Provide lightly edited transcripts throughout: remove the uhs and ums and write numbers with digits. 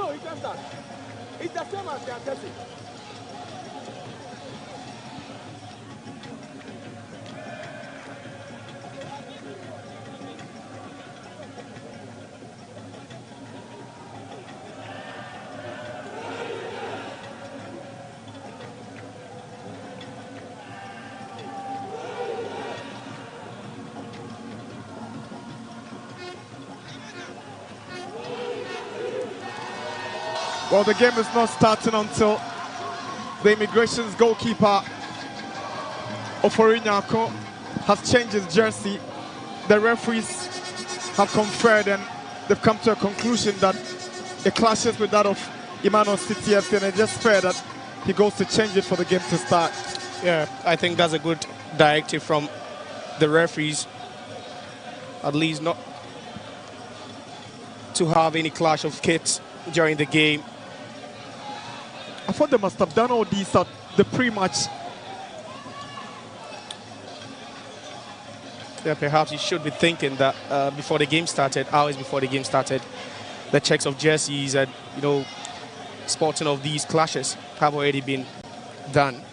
No, you can start. It's the same as they are testing. Well, the game is not starting until the Immigration's goalkeeper, Oforinyako, has changed his jersey. The referees have conferred and they've come to a conclusion that it clashes with that of Emmanuel City FC, and it's just fair that he goes to change it for the game to start. Yeah, I think that's a good directive from the referees, at least not to have any clash of kits during the game. I thought they must have done all these at the pre-match. Yeah, perhaps you should be thinking that before the game started, hours before the game started, the checks of jerseys and, you know, sporting of these clashes have already been done.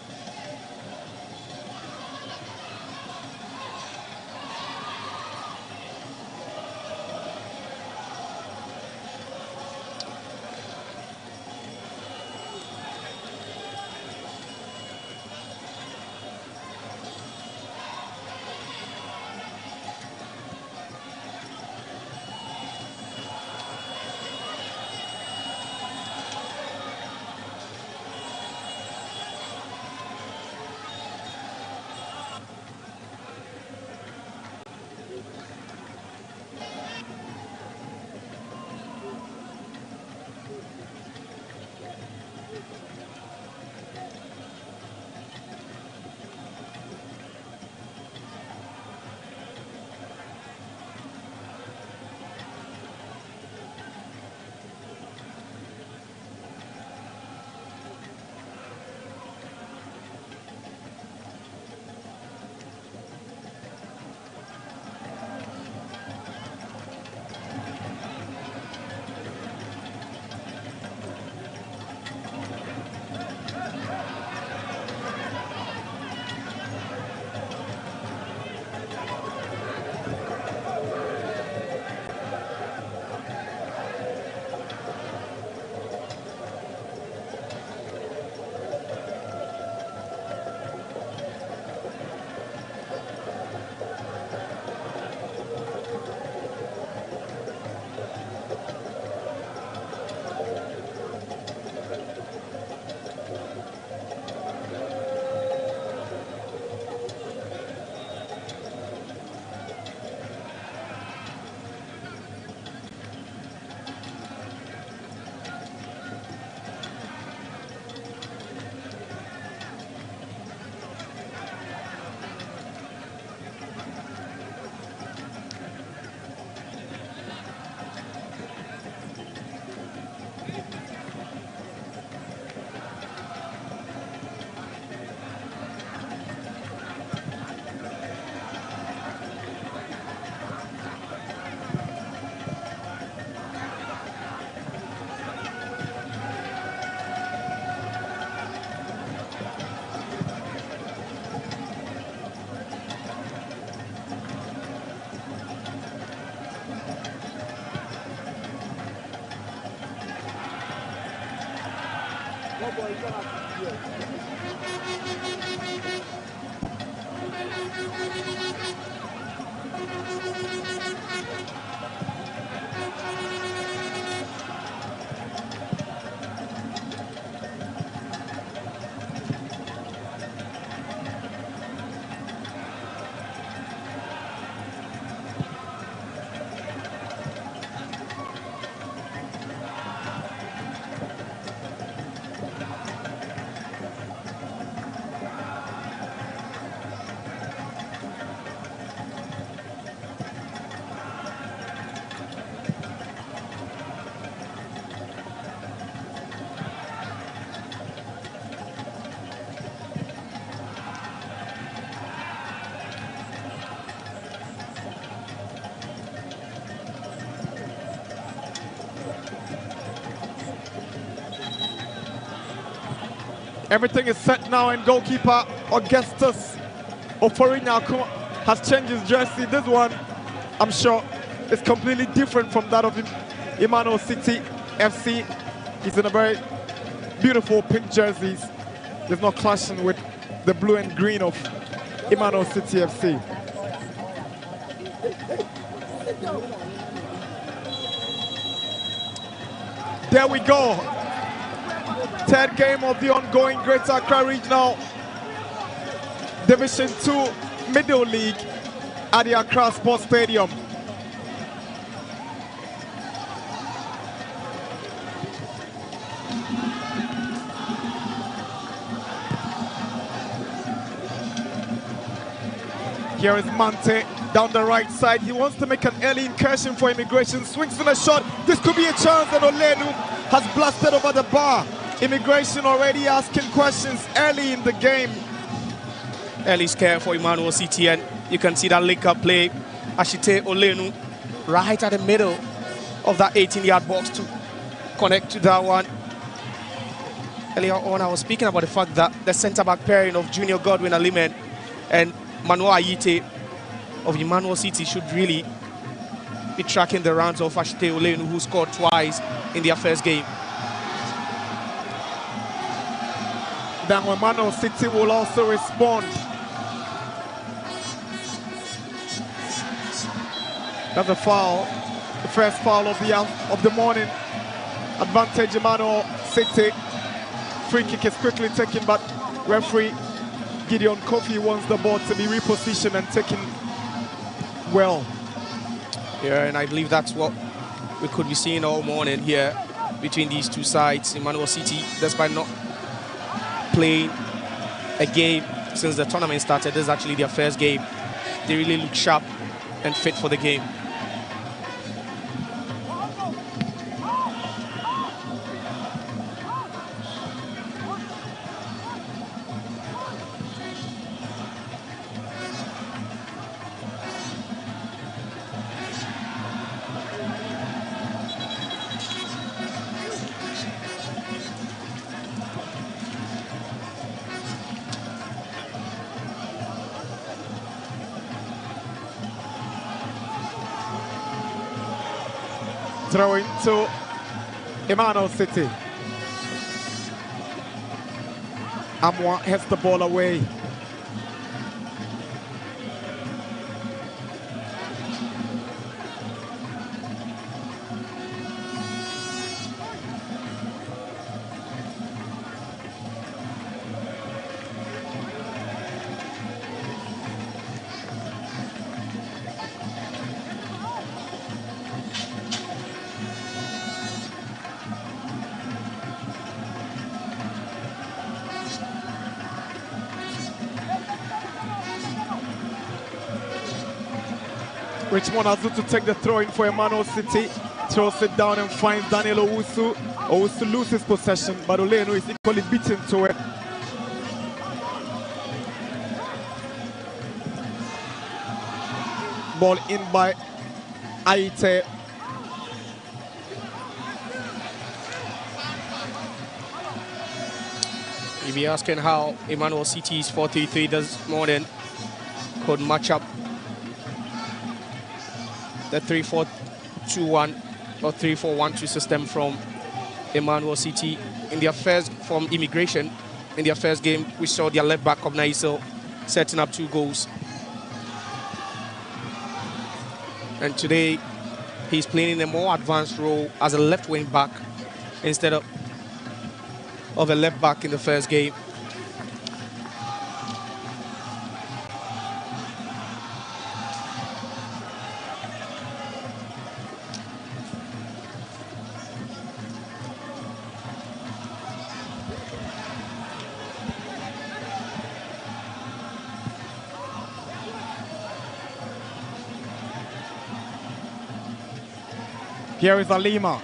Everything is set now, and goalkeeper Augustus Oforina has changed his jersey. This one, I'm sure, is completely different from that of Emmanuel City FC. He's in a very beautiful pink jerseys. There's no clashing with the blue and green of Emmanuel City FC. There we go. Third game of the ongoing Greater Accra Regional Division 2 Middle League at the Accra Sports Stadium. Here is Mante down the right side. He wants to make an early incursion for Immigration. Swings in a shot. This could be a chance, and Olenu has blasted over the bar. Immigration already asking questions early in the game. Early scare for Emmanuel City, and you can see that link-up play. Ashite Olenu right at the middle of that 18-yard box to connect to that one. Earlier on, I was speaking about the fact that the centre-back pairing of Junior Godwin Alimen and Manuel Ayite of Emmanuel City should really be tracking the rounds of Ashite Olenu, who scored twice in their first game. Then Emmanuel City will also respond. That's a foul, the first foul of the morning. Advantage Emmanuel City. Free kick is quickly taken, but referee Gideon Kofi wants the ball to be repositioned and taken well. Yeah, and I believe that's what we could be seeing all morning here between these two sides. Emmanuel City, despite not playing a game since the tournament started, this is actually their first game. They really look sharp and fit for the game. Throwing to Emmanuel City. Amwa has the ball away. Richmond Azu to take the throw in for Emmanuel City. Throws it down and finds Daniel Owusu. Owusu loses possession, but Olenu is equally beaten to it. Ball in by Aite. If you're asking how Emmanuel City's 4-3-3 this morning could match up the 3-4-2-1 or 3-4-1-2 system from Emmanuel City in their first, from Immigration, in their first game, we saw their left back Naisel setting up 2 goals. And today, he's playing in a more advanced role as a left wing back instead of a left back in the first game. Here is Alima.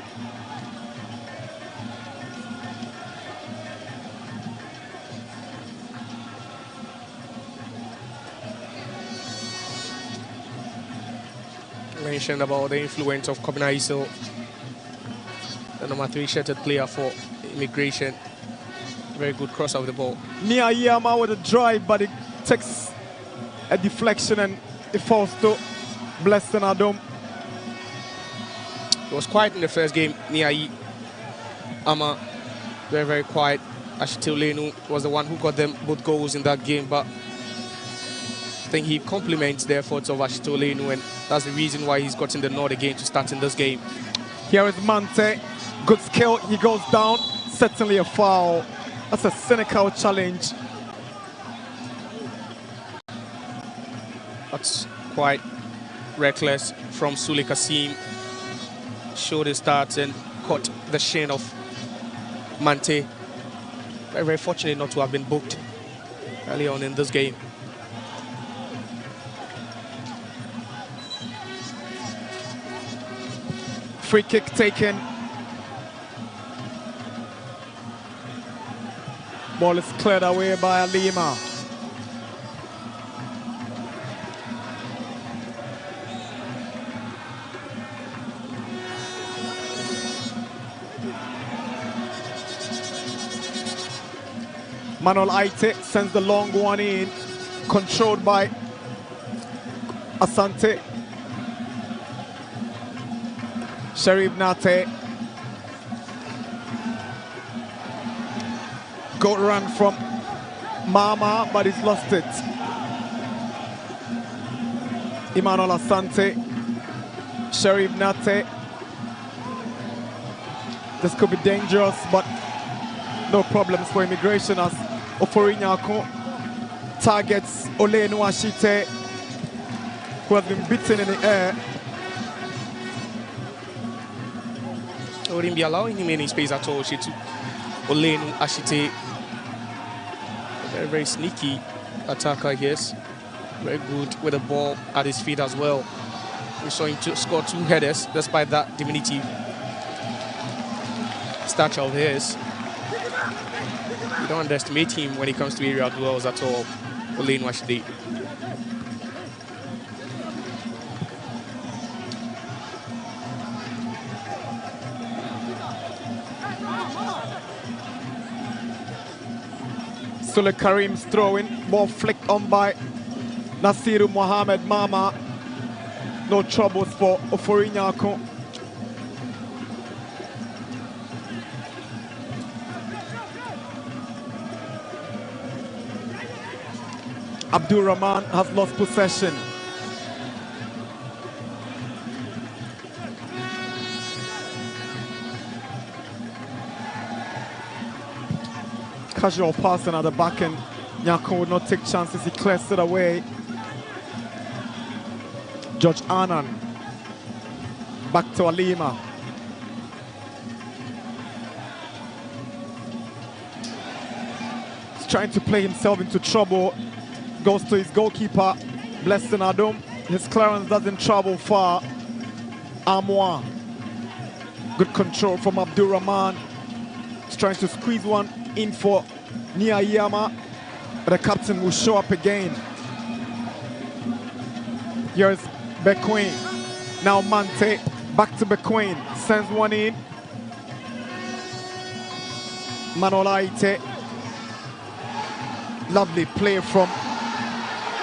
Mentioned about the influence of Naisel, the number 3 shirted player for Immigration. Very good cross of the ball. Nia Yama with a drive, but it takes a deflection and it falls to Blessing Adom. It was quiet in the first game. Nia Ama, very, very quiet. Ashite Olenu was the one who got them both goals in that game, but I think he complements the efforts of Ashite Olenu, and that's the reason why he's gotten the nod again to start in this game. Here is Mante. Good skill. He goes down. Certainly a foul. That's a cynical challenge. That's quite reckless from Sule Kasim. Showed his start and caught the shin of Mante. Very, very fortunate not to have been booked early on in this game. Free kick taken. Ball is cleared away by Alima. Manuel Aite sends the long one in, controlled by Asante. Sharif Nate. Good run from Mama, but he's lost it. Emmanuel Asante. Sharif Nate. This could be dangerous, but no problems for immigration as Oforinyako targets Olenu Ashite, who has been beaten in the air. I wouldn't be allowing him any space at all. Olenu Ashite, very, very sneaky attacker, yes. Very good with the ball at his feet as well. We saw him score 2 headers despite that diminutive stature of his. You don't underestimate him when it comes to aerial duels at all. Olenu Ashite. Sule Karim's throwing, ball flicked on by Nasiru Mohamed Mama. No troubles for Oforinyako. Abdul Rahman has lost possession. Casual passing at the back, and Nyako would not take chances. He clears it away. George Annan. Back to Alima. He's trying to play himself into trouble. Goes to his goalkeeper, Blessing Adom. His clearance doesn't travel far. Amoa. Good control from Abdul Rahman. He's trying to squeeze one in for Nia Yama, but the captain will show up again. Here's Bequin. Now Mante, back to Bequin. Sends one in. Manuel Aite. Lovely play from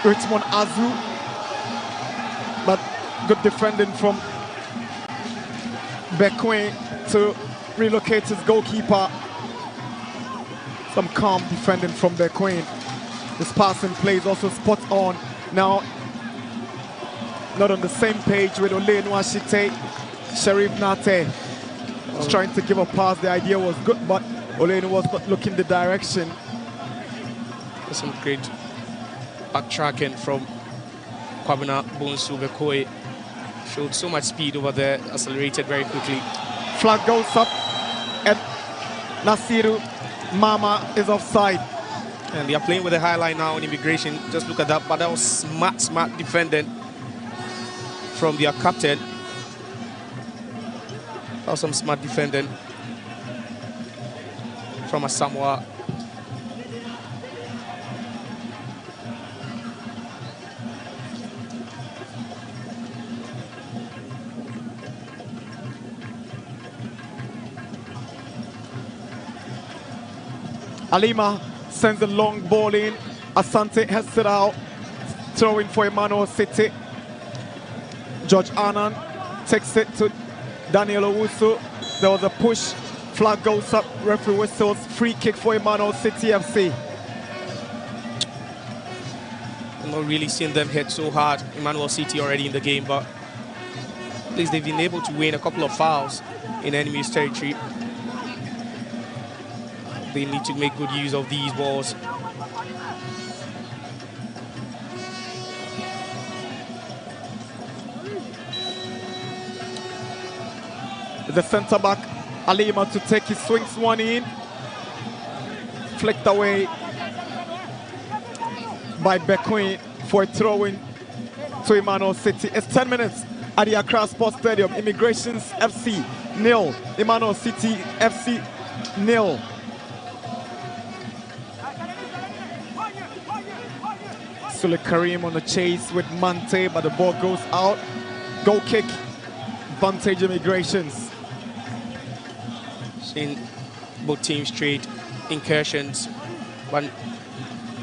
Richmond Azu, but good defending from Bequin to relocate his goalkeeper. Some calm defending from Bequin. This passing play is also spot on. Now, not on the same page with Olenu Ashite. Sharif Nate was trying to give a pass. The idea was good, but Olenu was not looking the direction. There's some great backtracking from Kwabena Bonsu Bekoe. Showed so much speed over there, accelerated very quickly. Flag goes up, and Nasiru Mama is offside. And they are playing with the high line now on immigration. Just look at that. But that was smart defending from their captain. That was some smart defending from Asamoah. Alima sends a long ball in. Asante heads it out. Throwing for Emmanuel City. George Annan takes it to Daniel Owusu. There was a push. Flag goes up. Referee whistles. Free kick for Emmanuel City FC. I'm not really seeing them hit so hard. Emmanuel City already in the game, but at least they've been able to win a couple of fouls in enemy's territory. They need to make good use of these balls. The centre back Alima to take his swings one in. Flicked away by Bequin for a throw-in to Emmanuel City. It's 10 minutes at the Accra Sports Stadium. Immigrations FC 0. Emmanuel City FC 0. Sule Karim on the chase with Mante, but the ball goes out. Goal kick. Vantage Immigrations. Seeing both teams trade incursions, but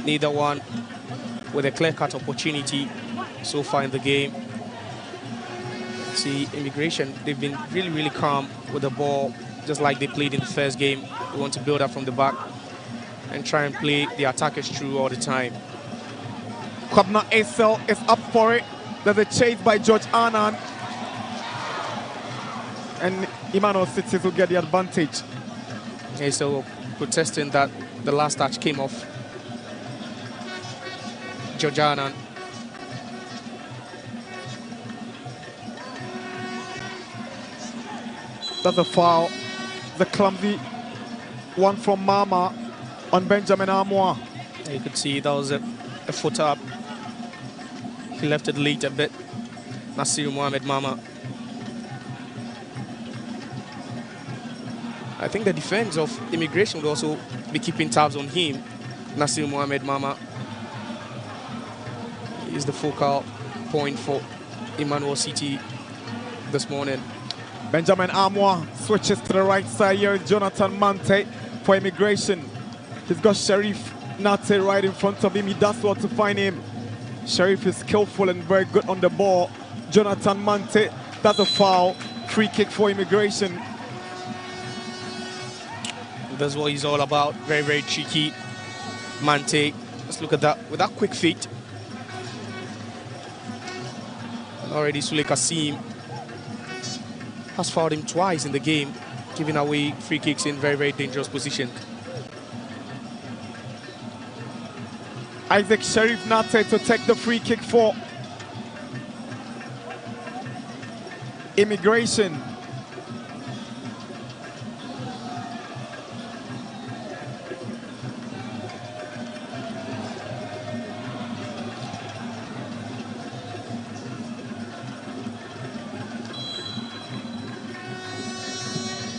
neither one with a clear-cut opportunity so far in the game. See, Immigration, they've been really, really calm with the ball, just like they played in the first game. They want to build up from the back and try and play the attackers through all the time. Kwabna Aisel is up for it. There's a chase by George Annan. And Emmanuel City will get the advantage. Aisel protesting that the last touch came off George Annan. That's a foul. The clumsy one from Mama on Benjamin Amoa. You could see that was a foot up. He left it late a bit. Nasir Mohamed Mama. I think the defense of Immigration will also be keeping tabs on him. Nasir Mohamed Mama is the focal point for Emmanuel City this morning. Benjamin Amoa switches to the right side here. Jonathan Mante for Immigration. He's got Sharif Nate right in front of him. He does well to find him. Sharif is skillful and very good on the ball. Jonathan Mante, that's a foul. Free kick for Immigration. That's what he's all about. Very, very cheeky. Mante, let's look at that with that quick feet. And already Sule Kasim has fouled him twice in the game, giving away free kicks in very, very dangerous position. Isaac Sharif Nate to take the free kick for Immigration.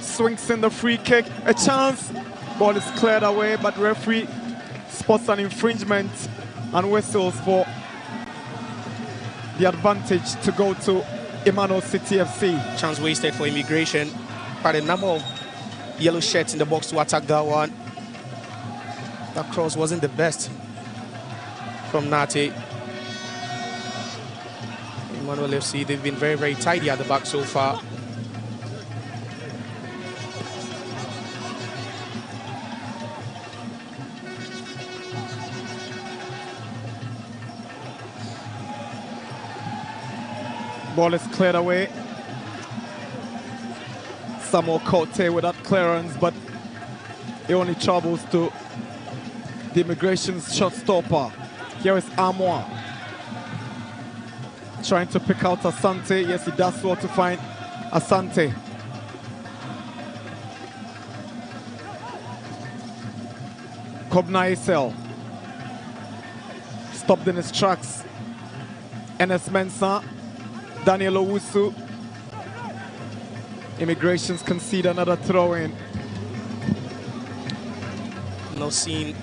Swings in the free kick, a chance. Ball is cleared away, but referee spots an infringement and whistles for the advantage to go to Emmanuel City FC. Chance wasted for Immigration. Quite a number of yellow shirts in the box to attack that one. That cross wasn't the best from Nate. Emmanuel FC, they've been very, very tidy at the back so far. Ball is cleared away. Samuel Cote with that clearance, but it only travels to the Immigration's shot stopper. Here is Amoa trying to pick out Asante. Yes, he does well to find Asante. Kwabna Aisel stopped in his tracks. Enes Mensah. Daniel Owusu. Immigrations concede another throw-in. Not seeing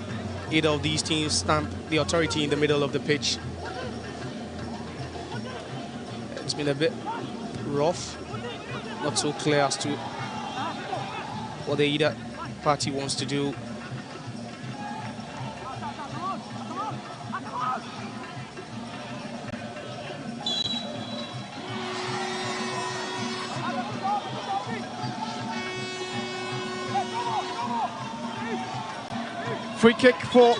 either of these teams stamp the authority in the middle of the pitch. It's been a bit rough, not so clear as to what the either party wants to do. Free kick for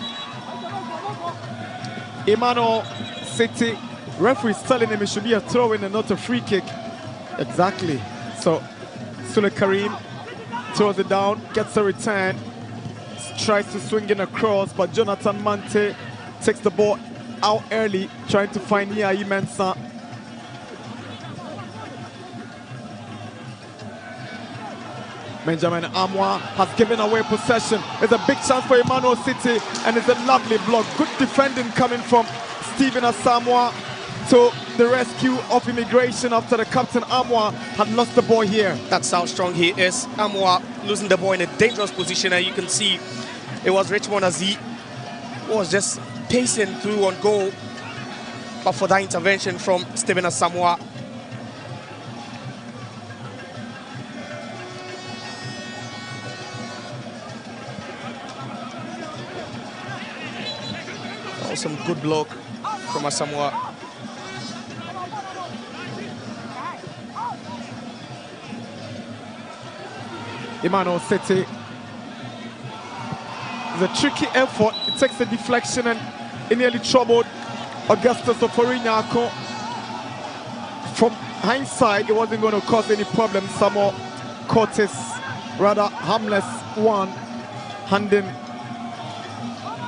Emmanuel City. Referee is telling him it should be a throw-in and not a free kick. Exactly. So Sule Karim throws it down, gets a return, tries to swing in across, but Jonathan Mante takes the ball out early, trying to find Nia Mensah. Benjamin Amwa has given away possession. It's a big chance for Emmanuel City, and it's a lovely block. Good defending coming from Stephen Asamoah to the rescue of Immigration after the captain Amwa had lost the ball here. That's how strong he is. Amwa losing the ball in a dangerous position, and you can see it was Richmond Aziz was just pacing through on goal, but for that intervention from Stephen Asamoah. Some good block from Asamoah. Emmanuel City. It's a tricky effort. It takes a deflection and it nearly troubled Augustus Oforinyako. From hindsight, it wasn't going to cause any problem. Samuel Curtis, rather harmless one, handing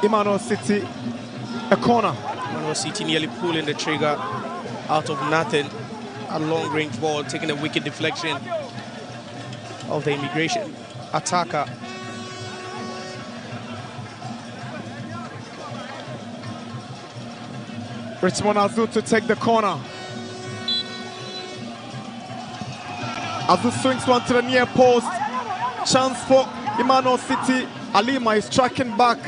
Emmanuel City a corner. Emmanuel City nearly pulling the trigger out of nothing. A long-range ball, taking a wicked deflection of the Immigration attacker. Richmond Azu to take the corner. Azu swings one to the near post. Chance for Emmanuel City. Alima is tracking back.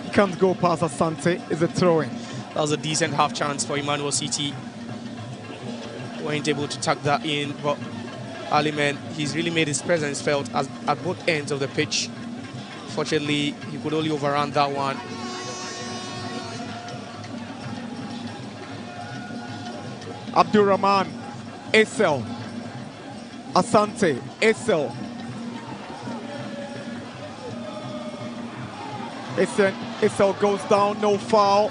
He can't go past Asante. It's a throw-in. That was a decent half chance for Emmanuel City. Weren't able to tuck that in, but Aliman, he's really made his presence felt at both ends of the pitch. Fortunately, he could only overrun that one. Abdul Rahman, Esel, Asante, Esel. Esel goes down, no foul.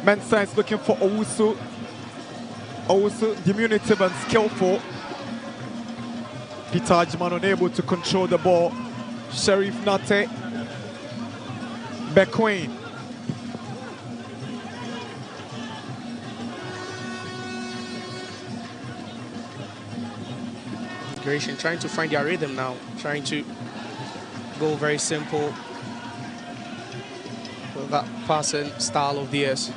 Mensah is looking for Owusu. Owusu, diminutive and skillful. Peter Ajman unable to control the ball. Sheriff Nate. Bequain. Immigration trying to find their rhythm now, trying to go very simple with that passing style of theirs.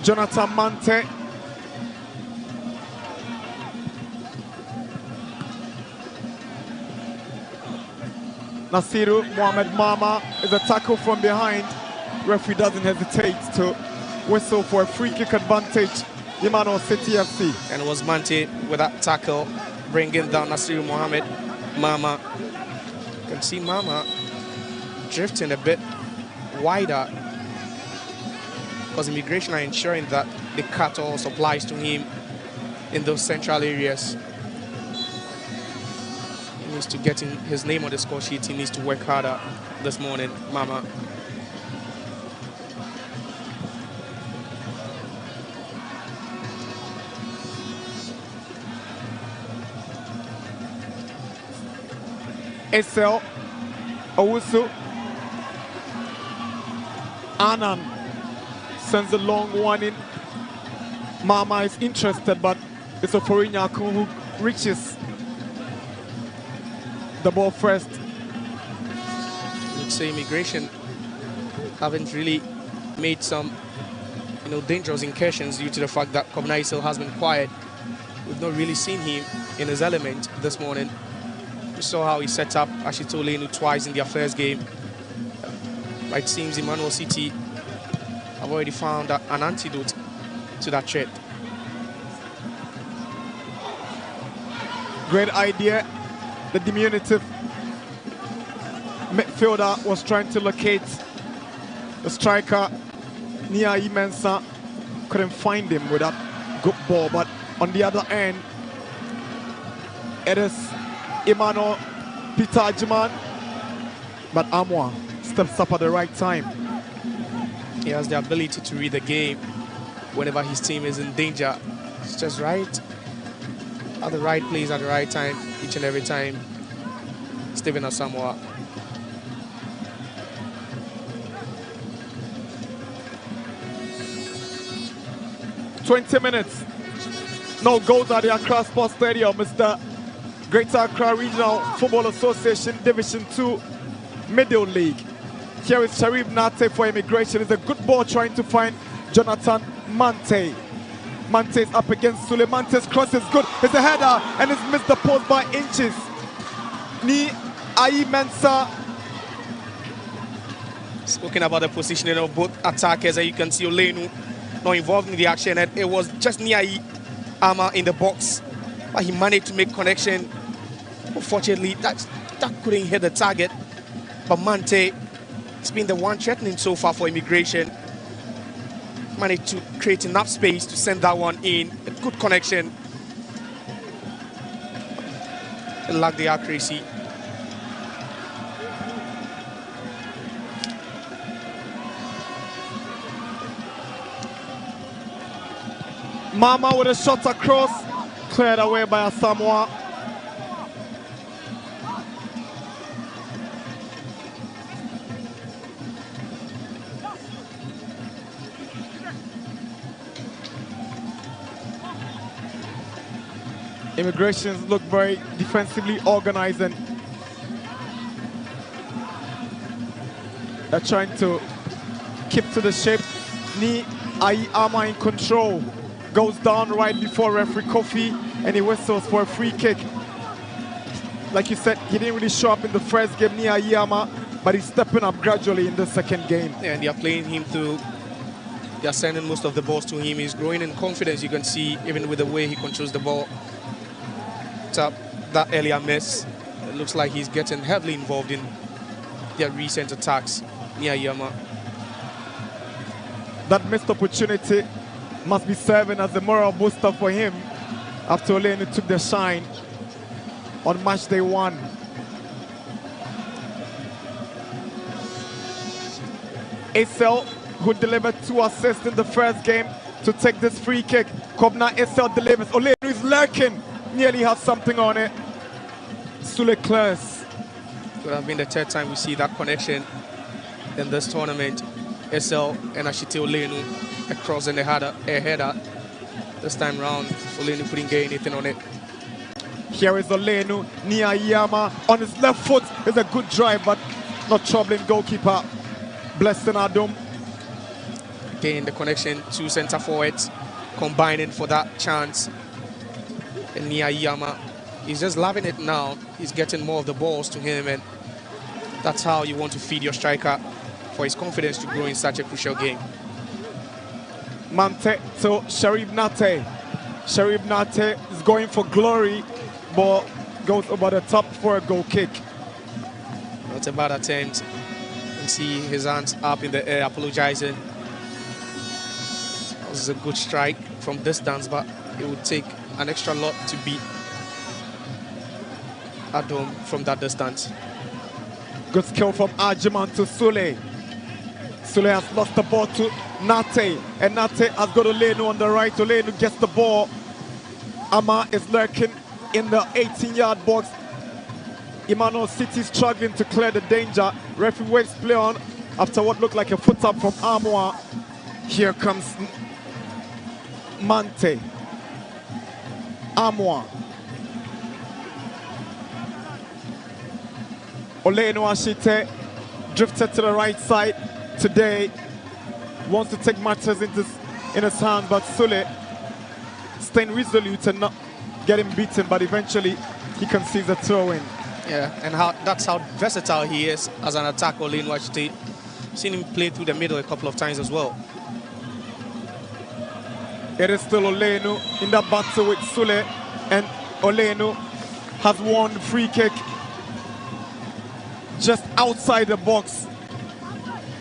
Jonathan Mante. Nasiru Mohamed Mama is a tackle from behind. Referee doesn't hesitate to whistle for a free kick advantage. Emmanuel City FC. And it was Mante with that tackle, bringing down Nasiru Mohamed Mama. You can see Mama drifting a bit wider because Immigration are ensuring that the cut all supplies to him in those central areas. He needs to get his name on the score sheet. He needs to work harder this morning, Mama. Esel, Owusu, Annan sends a long one in. Mama is interested, but it's Oforinyako who reaches the ball first. I'd say Immigration haven't really made some, dangerous incursions due to the fact that Kobnai has been quiet. We've not really seen him in his element this morning. We saw how he set up Ashito Lenu twice in their first game. But it seems Emmanuel City have already found an antidote to that threat. Great idea. The diminutive midfielder was trying to locate the striker, Nia Mensah. Couldn't find him with that good ball. But on the other end, it is Emmanuel Peter Ajiman, but Amwa steps up at the right time. He has the ability to read the game whenever his team is in danger. It's just right at the right place at the right time each and every time. Stephen Asamoah. "20 minutes. No goals at the Accra Sports Stadium. Mr. Greater Accra Regional Football Association Division 2 Middle League. Here is Sharif Nate for Immigration. It's a good ball trying to find Jonathan Mante. Mante is up against Sule. Mante's cross is good. It's a header and it's missed the post by inches. Ni Ayi Mensah. Speaking about the positioning of both attackers, as you can see Olenu not involved in the action, and it was just Niai Ama in the box, but he managed to make connection. Unfortunately, that couldn't hit the target, but Mante has been the one threatening so far for Immigration. Managed to create enough space to send that one in. A good connection. It lacked the accuracy. Mama with a shot across, cleared away by Asamoah. Immigrations look very defensively organized and they're trying to keep to the shape. Ni Ayi Ama in control. Goes down right before referee Kofi and he whistles for a free kick. Like you said, he didn't really show up in the first game, Ni Ayi Ama, but he's stepping up gradually in the second game. Yeah, and they are playing him through. They are sending most of the balls to him. He's growing in confidence, you can see, even with the way he controls the ball. Tap that earlier miss. It looks like he's getting heavily involved in their recent attacks, Ni Ayi Ama. That missed opportunity must be serving as a moral booster for him after Olenu took the shine on match day 1. Esel, who delivered 2 assists in the first game, to take this free kick. Kobna Esel delivers. Olenu is lurking, nearly has something on it. Sule clears. Could have been the third time we see that connection in this tournament. Esel and Ashite Olenu across and a header. This time round, Olenu couldn't get anything on it. Here is Olenu, Ni Ayi Ama on his left foot. It's a good drive, but not troubling goalkeeper Blessing Adom. Again, the connection, 2 centre forwards combining for that chance. And Ni Ayi Ama, he's just loving it now. He's getting more of the balls to him, and that's how you want to feed your striker for his confidence to grow in such a crucial game. Mante to Sharif Nate. Sharif Nate is going for glory, but goes over the top for a goal kick. Not a bad attempt. You can see his hands up in the air, apologizing. That was a good strike from distance, but it would take an extra lot to beat Adom from that distance. Good skill from Ajiman to Sule. Sule has lost the ball to Nate, and Nate has got Olenu on the right. Olenu gets the ball. Ama is lurking in the 18-yard box. Emmanuel City struggling to clear the danger. Referee waves play on after what looked like a foot up from Amwa. Here comes Mante. Amwa. Olenu Ashite drifted to the right side today. Wants to take matters in his hands, but Sule staying resolute and not getting beaten, but eventually he concedes a throw-in. Yeah, and that's how versatile he is as an attacker, Olenu Ashite. Seen him play through the middle a couple of times as well. It is still Olenu in that battle with Sule, and Olenu has won the free kick just outside the box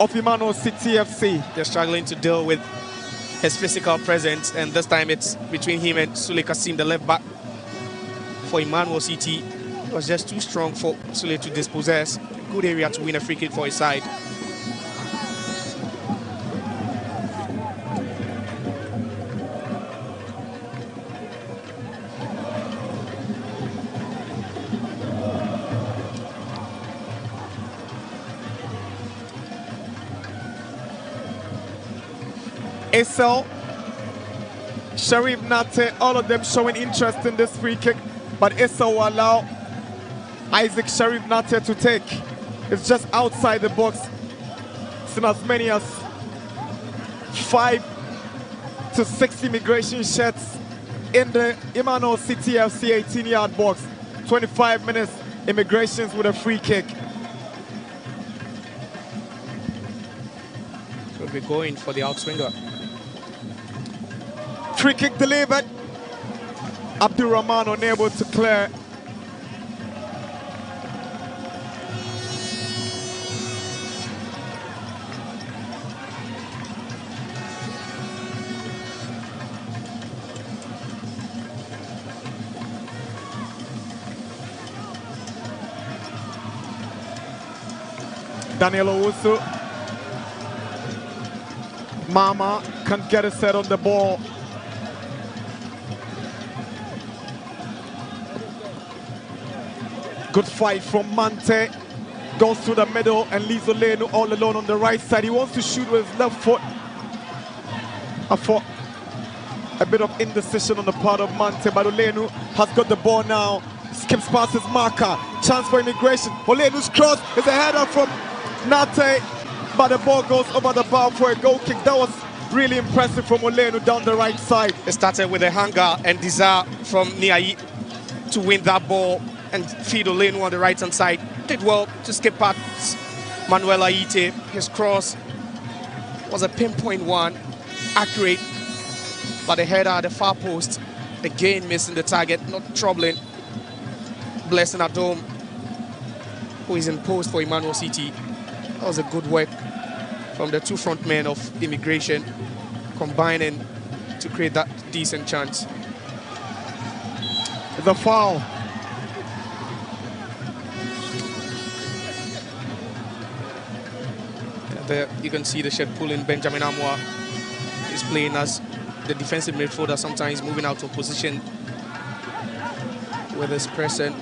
of Emmanuel City FC. They're struggling to deal with his physical presence, and this time it's between him and Sule Kasim, the left back for Emmanuel City. It was just too strong for Sule to dispossess. Good area to win a free kick for his side. Esau, Sharif Nate, all of them showing interest in this free kick, but Esau will allow Isaac Sharif Nate to take. It's just outside the box. It's in as many as 5 to 6 immigration shots in the Emmanuel City FC 18-yard box. 25 minutes immigrations with a free kick. Will be going for the outswinger. Free kick delivered. Abdul Rahman unable to clear. Daniel Owusu. Mama can't get a set on the ball. Good fight from Mante. Goes through the middle and leaves Olenu all alone on the right side. He wants to shoot with his left foot. I thought a bit of indecision on the part of Mante, but Olenu has got the ball now. Skips past his marker. Chance for immigration. Olenu's cross is a header from Nate, but the ball goes over the bar for a goal kick. That was really impressive from Olenu down the right side. It started with a hunger and desire from Niai to win that ball and feed Olenu on the right-hand side. Did well to skip past Manuel Aite. His cross was a pinpoint one, accurate, but the header at the far post, again missing the target, not troubling. Blessing Adom, who is in post for Emmanuel City. That was a good work from the two front men of immigration, combining to create that decent chance. It's a foul. There you can see the shed pulling Benjamin Amwa. He's playing as the defensive midfielder, sometimes moving out of position with his present.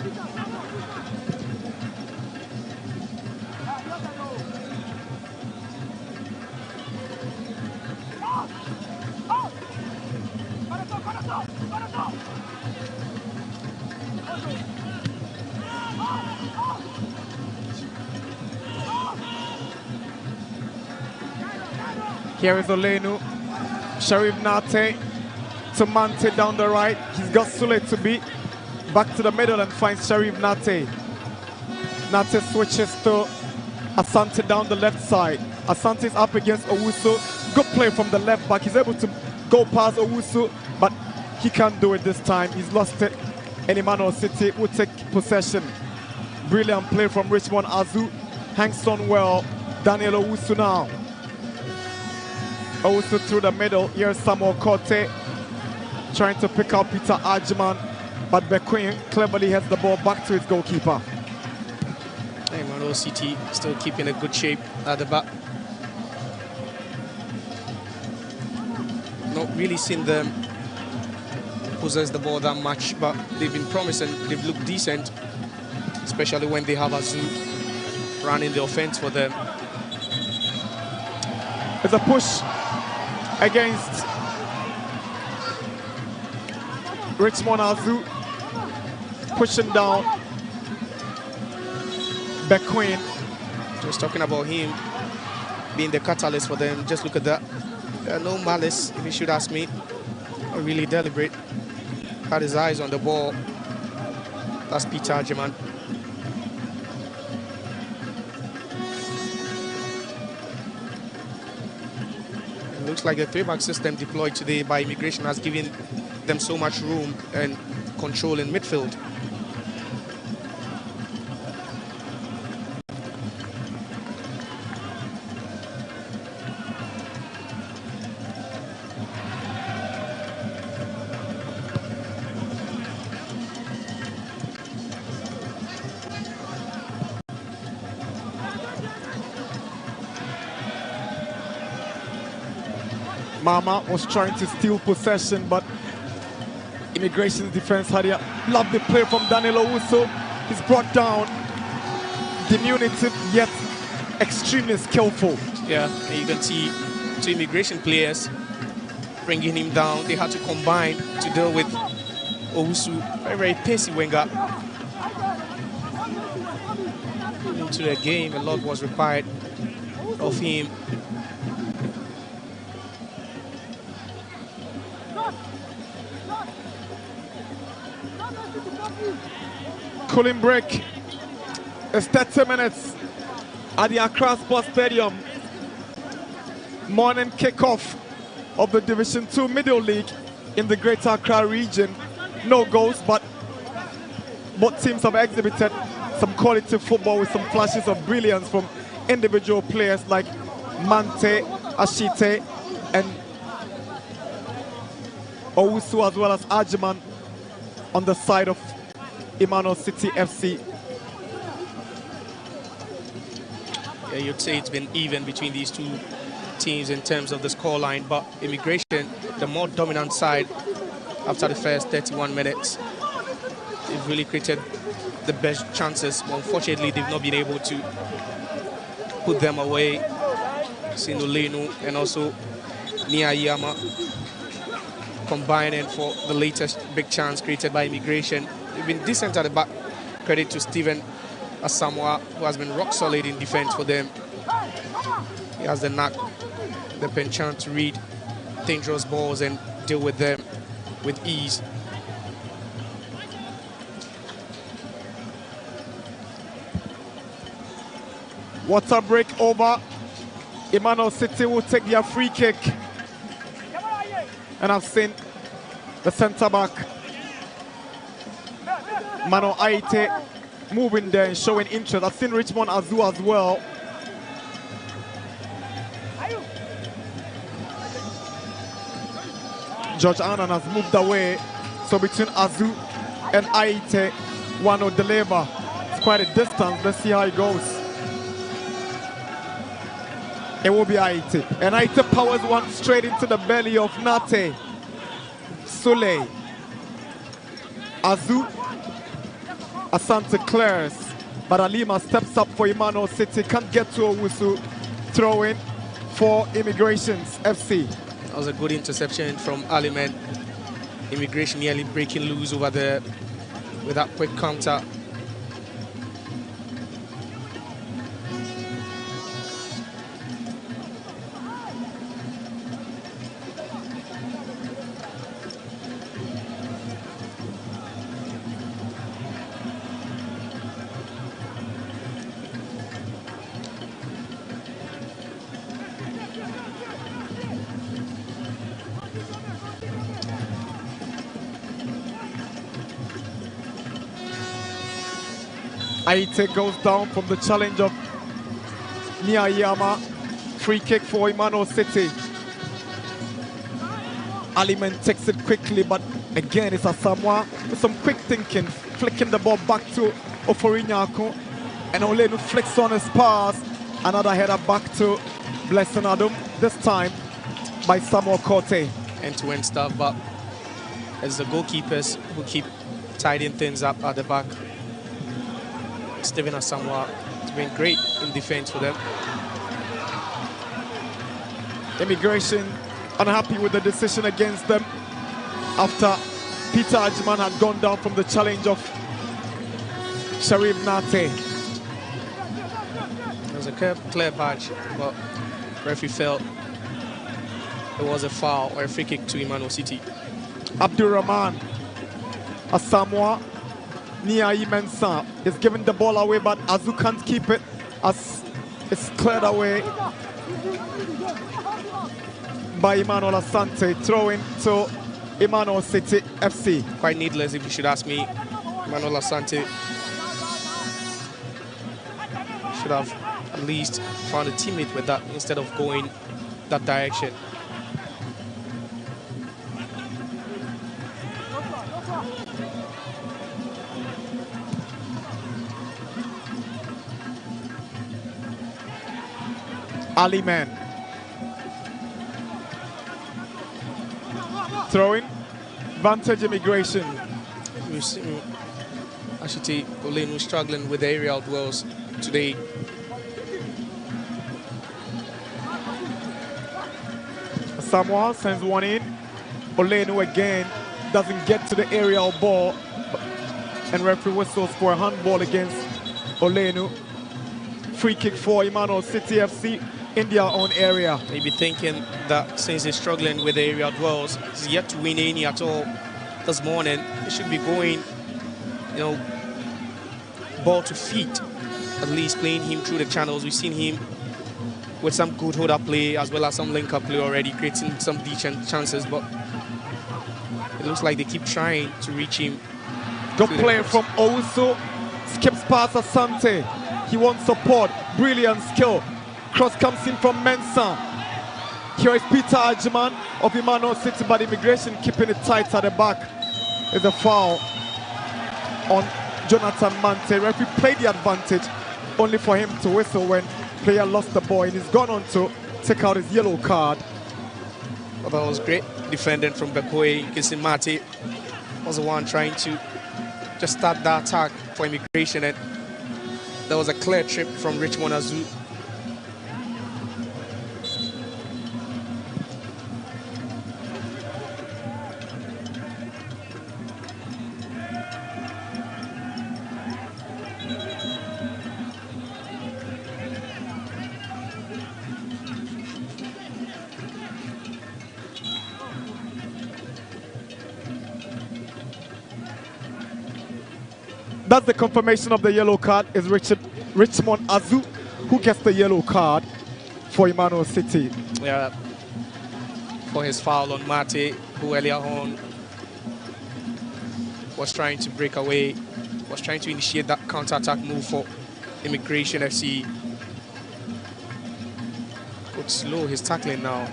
Here is Olenu. Sharif Nate to Mante down the right. He's got Sule to beat. Back to the middle and finds Sharif Nate. Nate switches to Asante down the left side. Asante is up against Owusu. Good play from the left back. He's able to go past Owusu, but he can't do it this time. He's lost it. And Emmanuel City will take possession. Brilliant play from Richmond Azu. Hangs on well. Daniel Owusu now. Owusu through the middle. Here's Samuel Kote trying to pick out Peter Ajman, but Bequin cleverly has the ball back to his goalkeeper. Emmanuel City still keeping a good shape at the back. Not really seen them possess the ball that much, but they've been promising. They've looked decent, especially when they have Azu running the offense for them. It's a push against Richmond Azu, pushing down Bequin. Just talking about him being the catalyst for them. Just look at that. No malice, if you should ask me. Not really deliberate. Had his eyes on the ball. That's Peter Ajman. It looks like the three-back system deployed today by Immigration has given them so much room and control in midfield. Mama was trying to steal possession, but Immigration's defense had a lovely play from Daniel Owusu. He's brought down, diminutive yet extremely skillful. Yeah, and you can see two Immigration players bringing him down. They had to combine to deal with Owusu, very, very pacey winger. Into the game, a lot was required of him. Cooling break. It's 30 minutes at the Accra Sports Stadium. Morning kickoff of the Division 2 Middle League in the Greater Accra region. No goals, but both teams have exhibited some quality football with some flashes of brilliance from individual players like Mante, Ashite, and Owusu, as well as Ajiman on the side of Emmanuel City FC. Yeah, you'd say it's been even between these two teams in terms of the scoreline, but Immigration, the more dominant side after the first 31 minutes. They've really created the best chances, but unfortunately they've not been able to put them away. Sinolenu and also Niyayama combining for the latest big chance created by Immigration. They've been decent at the back. Credit to Stephen Asamoah, who has been rock solid in defense for them. He has the knack, the penchant to read dangerous balls and deal with them with ease. Water break over. Emmanuel City will take their free kick. And I've seen the centre back, Mano Aite, moving there and showing interest. I've seen Richmond Azu as well. George Annan has moved away. So between Azu and Aite, one will deliver. It's quite a distance. Let's see how it goes. It will be Aite. And Aite powers one straight into the belly of Nate. Soleil. Azu. Asante clears. But Alima steps up for Emmanuel City. Can't get to Owusu. Throw in for Immigrations FC. That was a good interception from Aliman. Immigration nearly breaking loose over there with that quick counter. Aite goes down from the challenge of Niyayama. Free kick for Emmanuel City. Aliman takes it quickly, but again it's Asamoah with some quick thinking, flicking the ball back to Oforinyako. And Olenu flicks on his pass. Another header back to Blessing Adam, this time by Samuel Korte. End-to-end stuff, but it's the goalkeepers who keep tidying things up at the back. Stephen Asamoah has been great in defense for them. Immigration unhappy with the decision against them after Peter Ajiman had gone down from the challenge of Sharif Nate. It was a clear badge, but referee felt it was a foul or a free kick to Emmanuel City. Abdul Rahman Asamoah Nia Mensa is giving the ball away, but Azu can't keep it as it's cleared away by Emmanuel Asante. Throwing to Emmanuel City FC. Quite needless if you should ask me. Emmanuel Asante should have at least found a teammate with that instead of going that direction. Aliman. Throwing. Vantage Immigration. We've seen Ashite Olenu struggling with the aerial duels today. Samoa sends one in. Olenu again doesn't get to the aerial ball. And referee whistles for a handball against Olenu. Free kick for Emmanuel City FC in their own area. Maybe thinking that since he's struggling with the aerial duels, he's yet to win any at all this morning. He should be going, you know, ball to feet, at least playing him through the channels. We've seen him with some good hold-up play as well as some link-up play already, creating some decent chances, but it looks like they keep trying to reach him. Good play from Owusu. Skips past Asante. He wants support. Brilliant skill. Cross comes in from Mensah. Here is Peter Ajiman of Emmanuel City, but Immigration keeping it tight at the back. It's a foul on Jonathan Mante. Referee played the advantage only for him to whistle when player lost the ball, and he's gone on to take out his yellow card. Well, that was great defending from Bekoe. You can see Mate was the one trying to just start the attack for Immigration, and there was a clear trip from Richmond Azu. That's the confirmation of the yellow card. Is Richmond Azu who gets the yellow card for Emmanuel City. Yeah, for his foul on Mate, who earlier on was trying to break away, was trying to initiate that counter-attack move for Immigration FC. Could slow his tackling now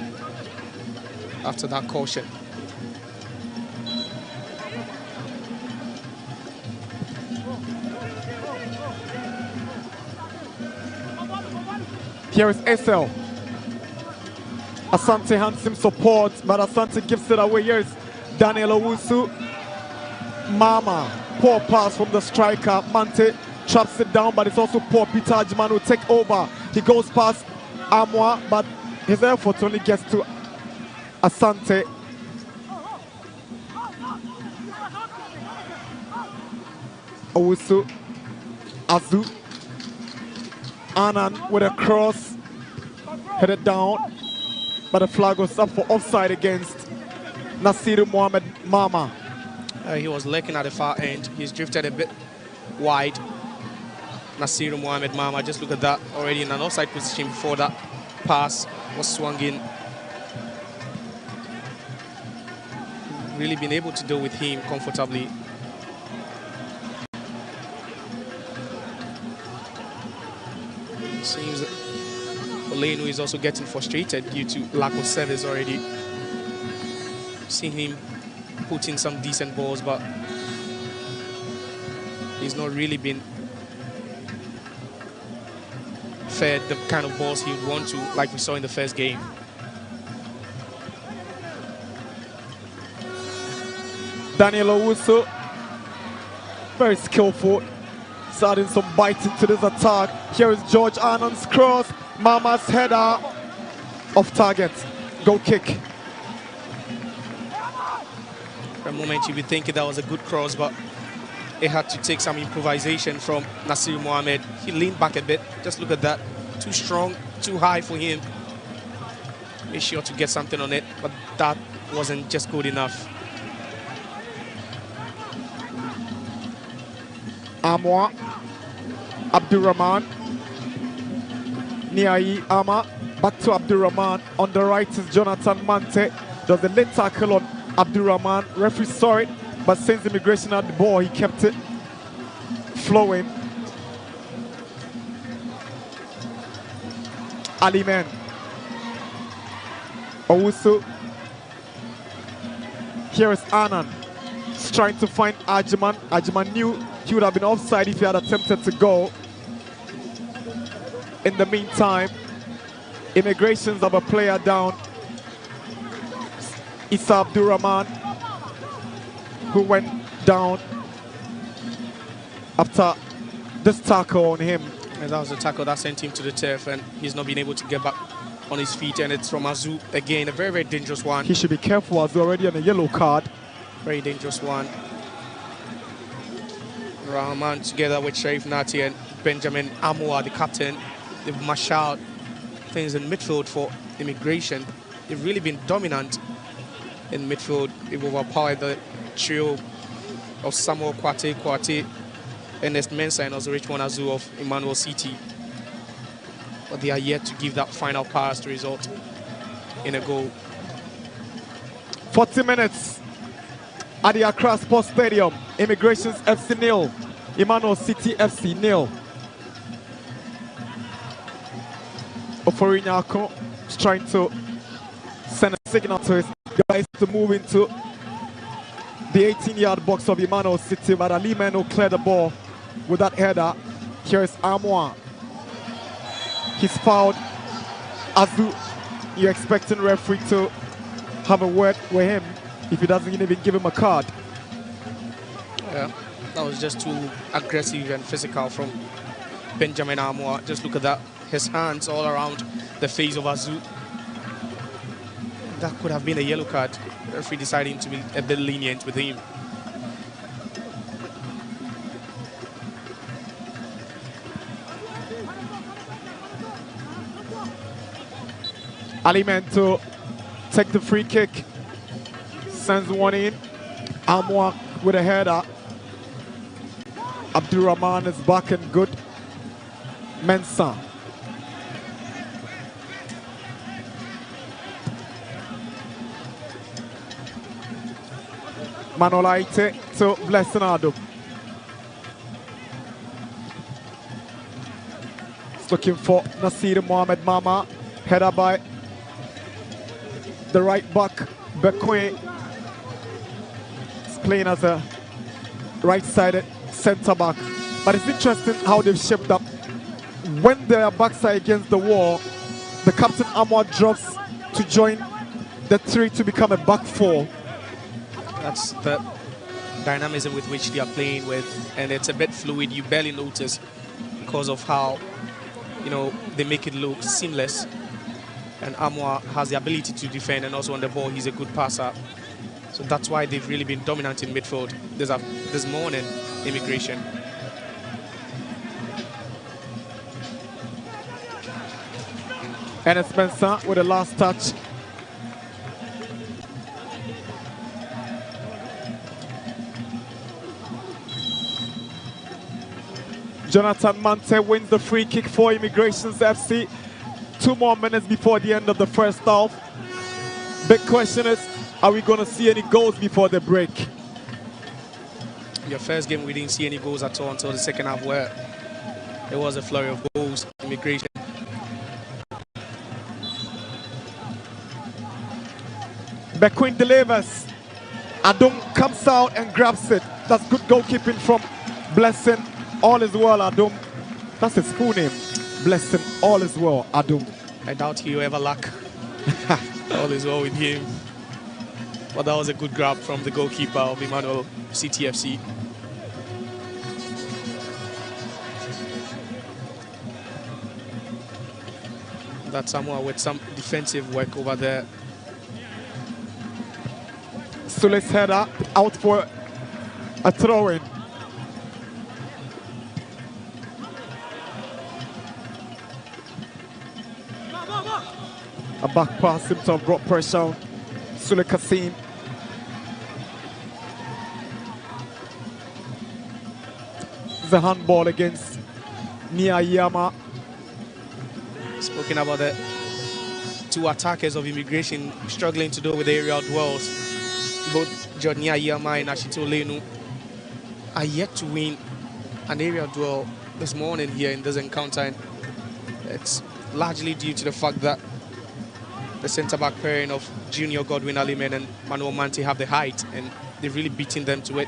after that caution. Here is SL. Asante hands him support, but Asante gives it away. Here is Daniel Owusu. Mama, poor pass from the striker. Mante traps it down, but it's also poor. Peter Ajiman will take over. He goes past Amwa, but his effort only gets to Asante. Owusu, Azu. Anand with a cross, headed down, but the flag was up for offside against Nasiru Mohamed Mama. He was lurking at the far end. He's drifted a bit wide. Nasiru Mohamed Mama, just look at that, already in an offside position before that pass was swung in. Really been able to deal with him comfortably. Seems that Olenu is also getting frustrated due to lack of service already. Seen him put in some decent balls, but he's not really been fed the kind of balls he would want to, like we saw in the first game. Daniel Owusu, very skillful, starting some bites into this attack. Here is George Anand's cross. Mama's header off target. Goal kick. For a moment you'd be thinking that was a good cross, but it had to take some improvisation from Nasir Mohammed. He leaned back a bit. Just look at that. Too strong, too high for him. Made sure to get something on it, but that wasn't just good enough. Amwa, Abdurrahman, Niai Ama, back to Abdurrahman. On the right is Jonathan Mante. Does the late tackle on Abdurrahman. Referee saw it, but since Immigration had the ball, he kept it flowing. Aliman, Owusu. Here is Anand. He's trying to find Ajiman. Ajiman knew he would have been offside if he had attempted to go. In the meantime, Immigrations have a player down. Issa Abdurrahman, who went down after this tackle on him. And that was the tackle that sent him to the turf, and he's not been able to get back on his feet. And it's from Azu again, a very, very dangerous one. He should be careful. Azu already on a yellow card. Very dangerous one. Rahman together with Sharif Nati and Benjamin Amoa, the captain. They've mashed out things in midfield for Immigration. They've really been dominant in midfield. They've overpowered the trio of Samuel Kwate, Ernest Mensah, and also Richmond Azu of Emmanuel City. But they are yet to give that final pass to result in a goal. 40 minutes at the Accra Sports Stadium. Immigrations FC 0, Emmanuel City FC 0. Oforinyako is trying to send a signal to his guys to move into the 18-yard box of Emmanuel City, but Ali Meno cleared the ball with that header. Here is Amoa. He's fouled. Azu, you're expecting referee to have a word with him if he doesn't even give him a card. Yeah, that was just too aggressive and physical from Benjamin Amoa. Just look at that. His hands all around the face of Azu. That could have been a yellow card. The referee deciding to be a bit lenient with him. Ali Mento take the free kick. Sends one in. Amoa with a header. Abdurrahman is back and good. Mensah. Manolaite to Blessing Adum. It's looking for Nasir Mohamed Mama. Header by the right back, Bekwe. It's playing as a right-sided centre back. But it's interesting how they've shaped up. When they are backside against the wall, the captain Amoa drops to join the three to become a back four. That's the dynamism with which they are playing with, and it's a bit fluid. You barely notice because of how, you know, they make it look seamless. And Amoa has the ability to defend, and also on the ball, he's a good passer. So that's why they've really been dominant in midfield this morning, Immigration. And Spencer with the last touch. Jonathan Mante wins the free kick for Immigrations FC. 2 more minutes before the end of the first half. Big question is, are we going to see any goals before the break? Your first game, we didn't see any goals at all until the second half, where there was a flurry of goals. Immigration. Bequin delivers. Adum comes out and grabs it. That's good goalkeeping from Blessing. All is well, Adum. That's his full name. Blessing. All is well, Adum. I doubt he'll ever lack. All is well with him. But that was a good grab from the goalkeeper of Emmanuel CTFC. That's someone with some defensive work over there. Sule's header out for a throw-in. A back pass seems to have brought pressure on Sule Kasim. The handball against Niyayama. Spoken about the two attackers of Immigration struggling to do with the aerial duels. Both Jordan Niyayama and Ashito Lenu are yet to win an aerial duel this morning here in this encounter. And it's largely due to the fact that the centre-back pairing of Junior Godwin Alimen and Manuel Mante have the height, and they've really beaten them to it.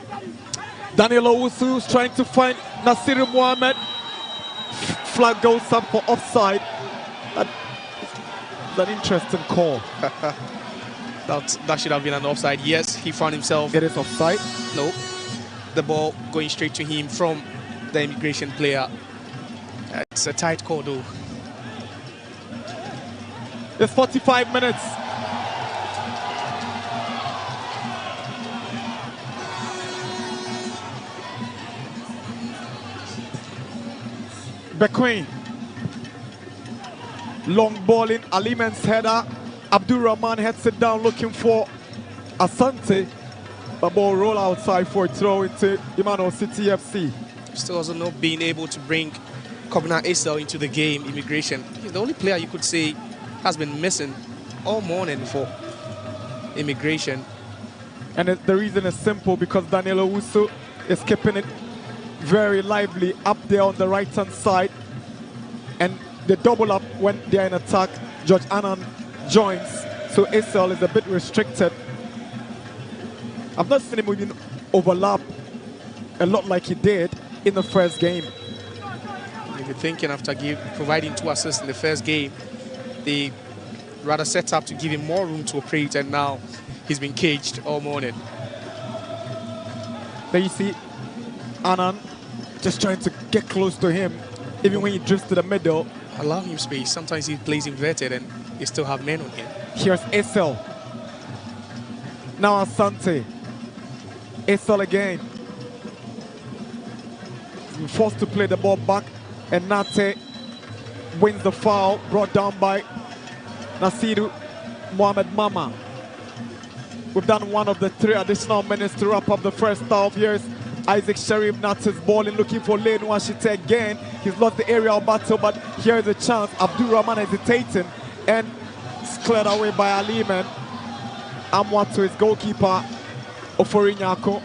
Daniel Owusu is trying to find Nasir Mohamed. Flag goes up for offside. That's an interesting call. That should have been an offside. Yes, he found himself. It is offside. No, the ball going straight to him from the Immigration player. It's a tight call though. It's 45 minutes. Bequin. Long ball in Aliman's header. Abdul Rahman heads it down looking for Asante. The ball roll outside for a throw into Emmanuel City FC. Still also not being able to bring Kobna Esel into the game. Immigration. He's the only player you could say has been missing all morning for Immigration. And the reason is simple, because Daniel Owusu is keeping it very lively up there on the right hand side, and they double up when they're in attack. George Annan joins, so Esel is a bit restricted. I've not seen him even overlap a lot like he did in the first game. If you're thinking after providing 2 assists in the first game, they rather set up to give him more room to operate, and now he's been caged all morning. There you see Annan just trying to get close to him, even when he drifts to the middle. Allow him space. Sometimes he plays inverted and you still have men on him. Here's Esel. Now Asante. Esel again. He's been forced to play the ball back, and Nate wins the foul, brought down by Nasiru Mohamed Mama. We've done one of the 3 additional minutes to wrap up the first half. Here's Isaac Sharif Natis balling, looking for Lane Washite again. He's lost the aerial battle, but here is a chance. Abdul Rahman hesitating, and it's cleared away by Aliman. Amwa to his goalkeeper, Oforinyako.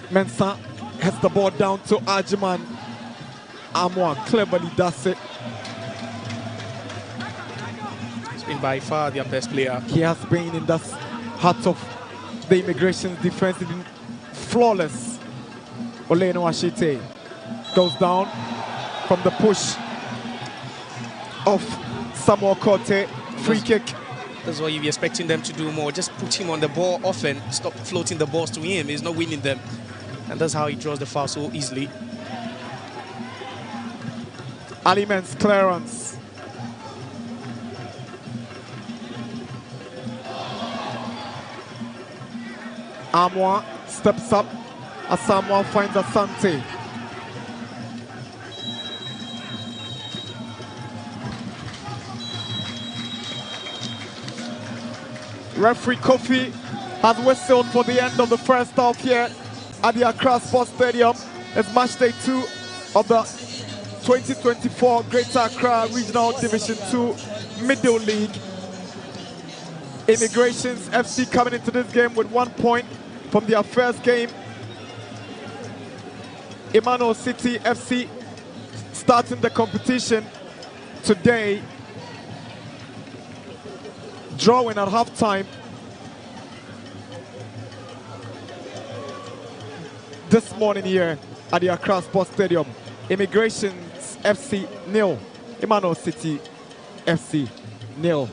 Mensah has the ball down to Ajiman. Amwa cleverly does it. He's been by far their best player. He has been in the heart of the Immigration's defense. He's been flawless. Oleno Ashite goes down from the push of Samuel Kote. Free kick. That's what you'd be expecting them to do more. Just put him on the ball often. Stop floating the balls to him. He's not winning them. And that's how he draws the foul so easily. Aliman's clearance. Amwa steps up as Samuel finds Asante. Referee Kofi has whistled for the end of the first half here at the Accra Sports Stadium. It's match day 2 of the 2024 Greater Accra Regional Division 2 Middle League. Immigrations FC coming into this game with 1 point from their first game. Emmanuel City FC starting the competition today, drawing at halftime. This morning here at the Accra Sports Stadium. Immigrations FC 0, Emmanuel City FC 0.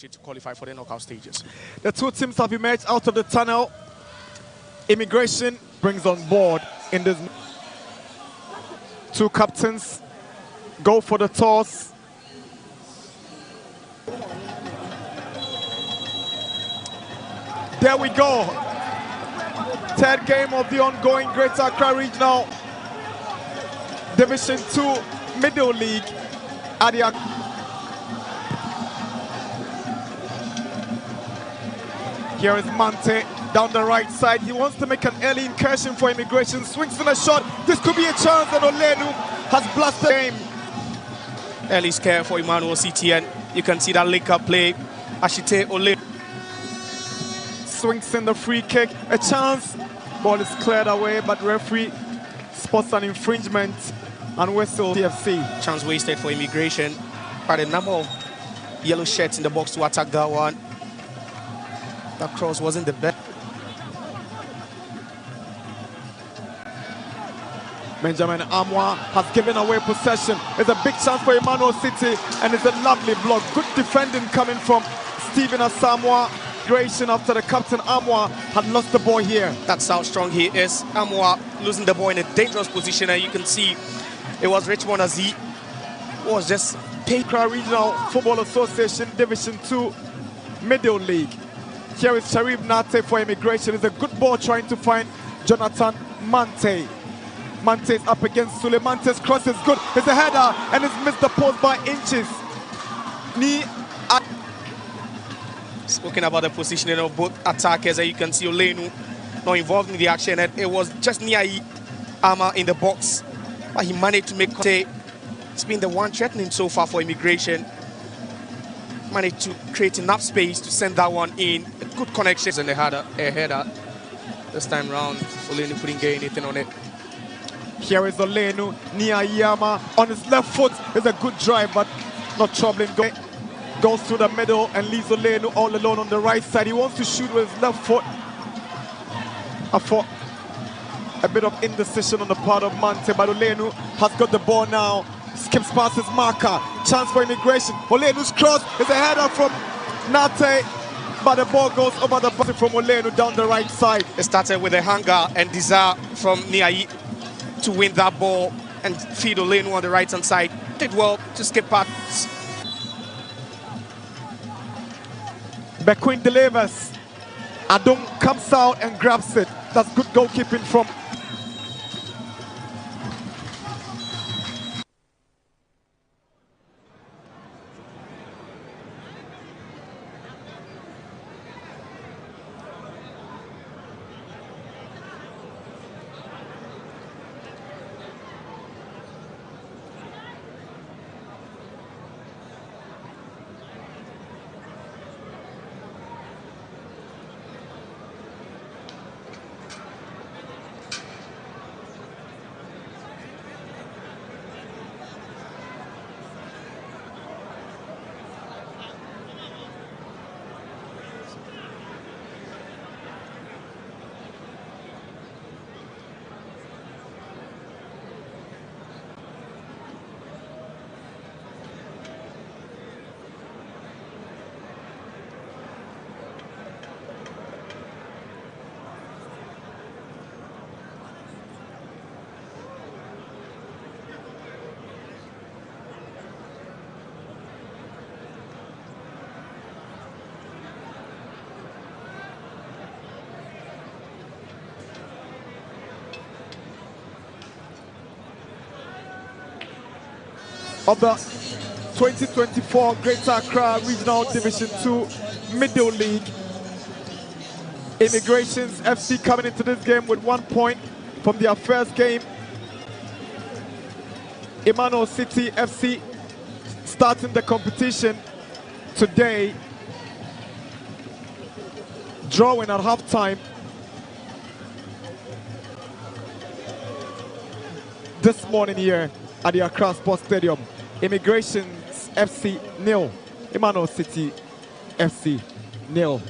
To qualify for the knockout stages. The 2 teams have emerged out of the tunnel. Immigration brings on board in this. 2 captains go for the toss. There we go. 3rd game of the ongoing Greater Accra Regional Division 2 Middle League at the Here is Mante down the right side. He wants to make an early incursion for Immigration. Swings in a shot. This could be a chance, and Olenu has blasted the game. Early scare for Emmanuel CTN. You can see that link-up play. Ashite Olenu swings in the free kick. A chance Ball is cleared away, but referee spots an infringement and whistle TFC. Chance wasted for Immigration. Quite a number of yellow shirts in the box to attack that one. That cross wasn't the best. Benjamin Amwa has given away possession. It's a big chance for Emmanuel City, and it's a lovely block. Good defending coming from Stephen Asamoah Gratian after the captain Amwa had lost the ball here. That's how strong he is. Amwa losing the ball in a dangerous position, and you can see it was Richmond Azi who was just Accra Regional Football Association Division 2 Middle League. Here is Sharif Nate for Immigration. It's a good ball trying to find Jonathan Mante. Mante is up against Sule. Mante's cross is good. It's a header and it's missed the post by inches. Speaking about the positioning of both attackers, you can see Olenu not involved in the action, and it was just Niai Ama in the box, but he managed to make contact. It's been the one threatening so far for Immigration. Managed to create enough space to send that one in. A good connections, and they had a header this time round. Olenu couldn't get anything on it. Here is Olenu, Niayama on his left foot. It's a good drive, but not troubling. Goes through the middle and leaves Olenu all alone on the right side. He wants to shoot with his left foot. I thought a bit of indecision on the part of Mante, but Olenu has got the ball now. Skips past his marker. Chance for Immigration. Olenu's cross is a header from Nate, but the ball goes over the body from Olenu down the right side. It started with a hunger and desire from Niai to win that ball and feed Olenu on the right hand side. Did well to skip past. McQueen delivers. Adung comes out and grabs it. That's good goalkeeping from of the 2024 Greater Accra Regional Division 2 Middle League. Immigrations FC coming into this game with 1 point from their first game. Emmanuel City FC starting the competition today, drawing at halftime. This morning here at the Accra Sports Stadium. Immigrations FC 0, Emmanuel City FC 0.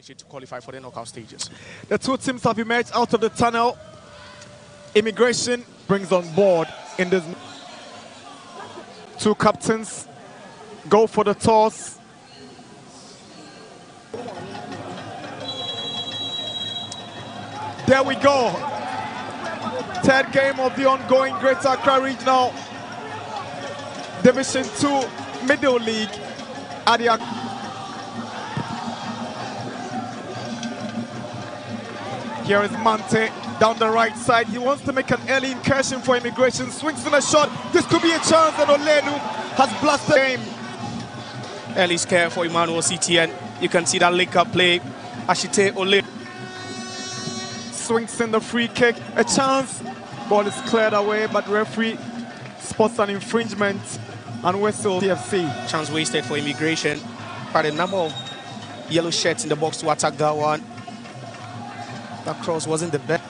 To qualify for the knockout stages. The two teams have emerged out of the tunnel. Immigration brings on board in this. Two captains go for the toss. There we go. Third game of the ongoing Greater Accra Regional Division 2 Middle League at the Here is Mante down the right side. He wants to make an early incursion for Immigration. Swings in a shot. This could be a chance, and Olenu has blasted game. Early scare for Emmanuel CTN. You can see that link-up play. Ashite Ole swings in the free kick. A chance. Ball is cleared away, but referee spots an infringement and whistle TFC. Chance wasted for Immigration. But a number of yellow shirts in the box to attack that one. That cross wasn't the best.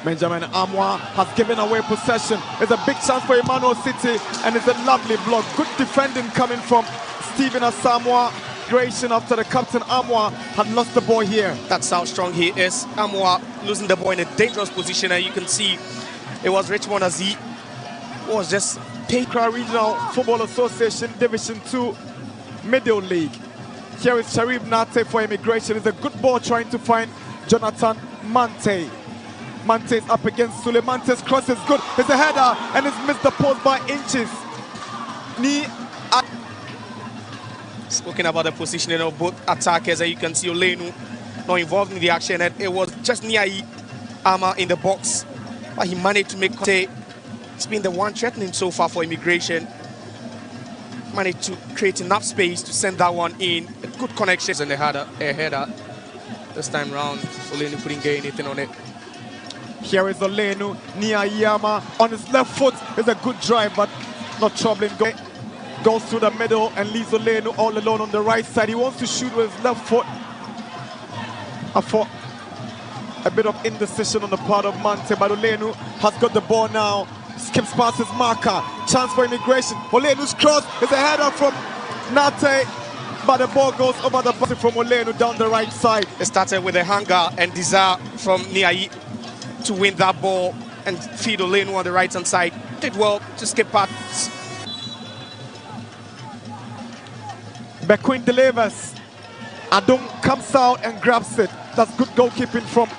Benjamin Amwa has given away possession. It's a big chance for Emmanuel City, and it's a lovely block. Good defending coming from Stephen Asamoah Gratian after the captain Amwa had lost the ball here. That's how strong he is. Amwa losing the ball in a dangerous position, and you can see it was Richmond Azi who was just Accra Regional Football Association Division 2 Middle League. Here is Sharif Nate for Immigration. It's a good ball trying to find Jonathan Mante. Mante is up against Sule. Mante's cross is good. It's a header and it's missed the post by inches. Speaking about the positioning of both attackers, and you can see Olenu not involved in the action, and it was just Niai Ama in the box, but he managed to make contact. It's been the one threatening so far for Immigration. Managed to create enough space to send that one in. A good connection and a header. This time round, Olenu couldn't get anything on it. Here is Olenu, Niayama on his left foot. It's a good drive, but not troubling. Goes through the middle and leaves Olenu all alone on the right side. He wants to shoot with his left foot. I thought a bit of indecision on the part of Mante, but Olenu has got the ball now. Skips past his marker. Chance for Immigration. Olenu's cross is a header from Nate, but the ball goes over the body from Olenu down the right side. It started with a hunger and desire from Niai to win that ball and feed Olenu on the right hand side. Did well to skip past. McQueen delivers. Adung comes out and grabs it. That's good goalkeeping from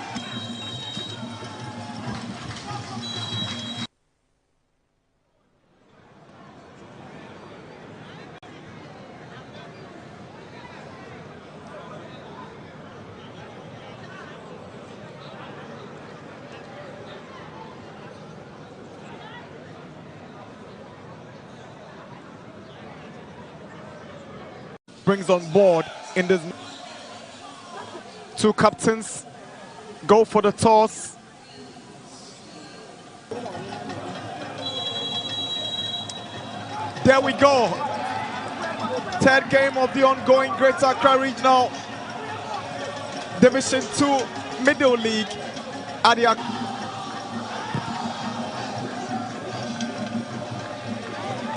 brings on board in this. Two captains go for the toss. There we go. Third game of the ongoing Greater Accra Regional Division 2 Middle League.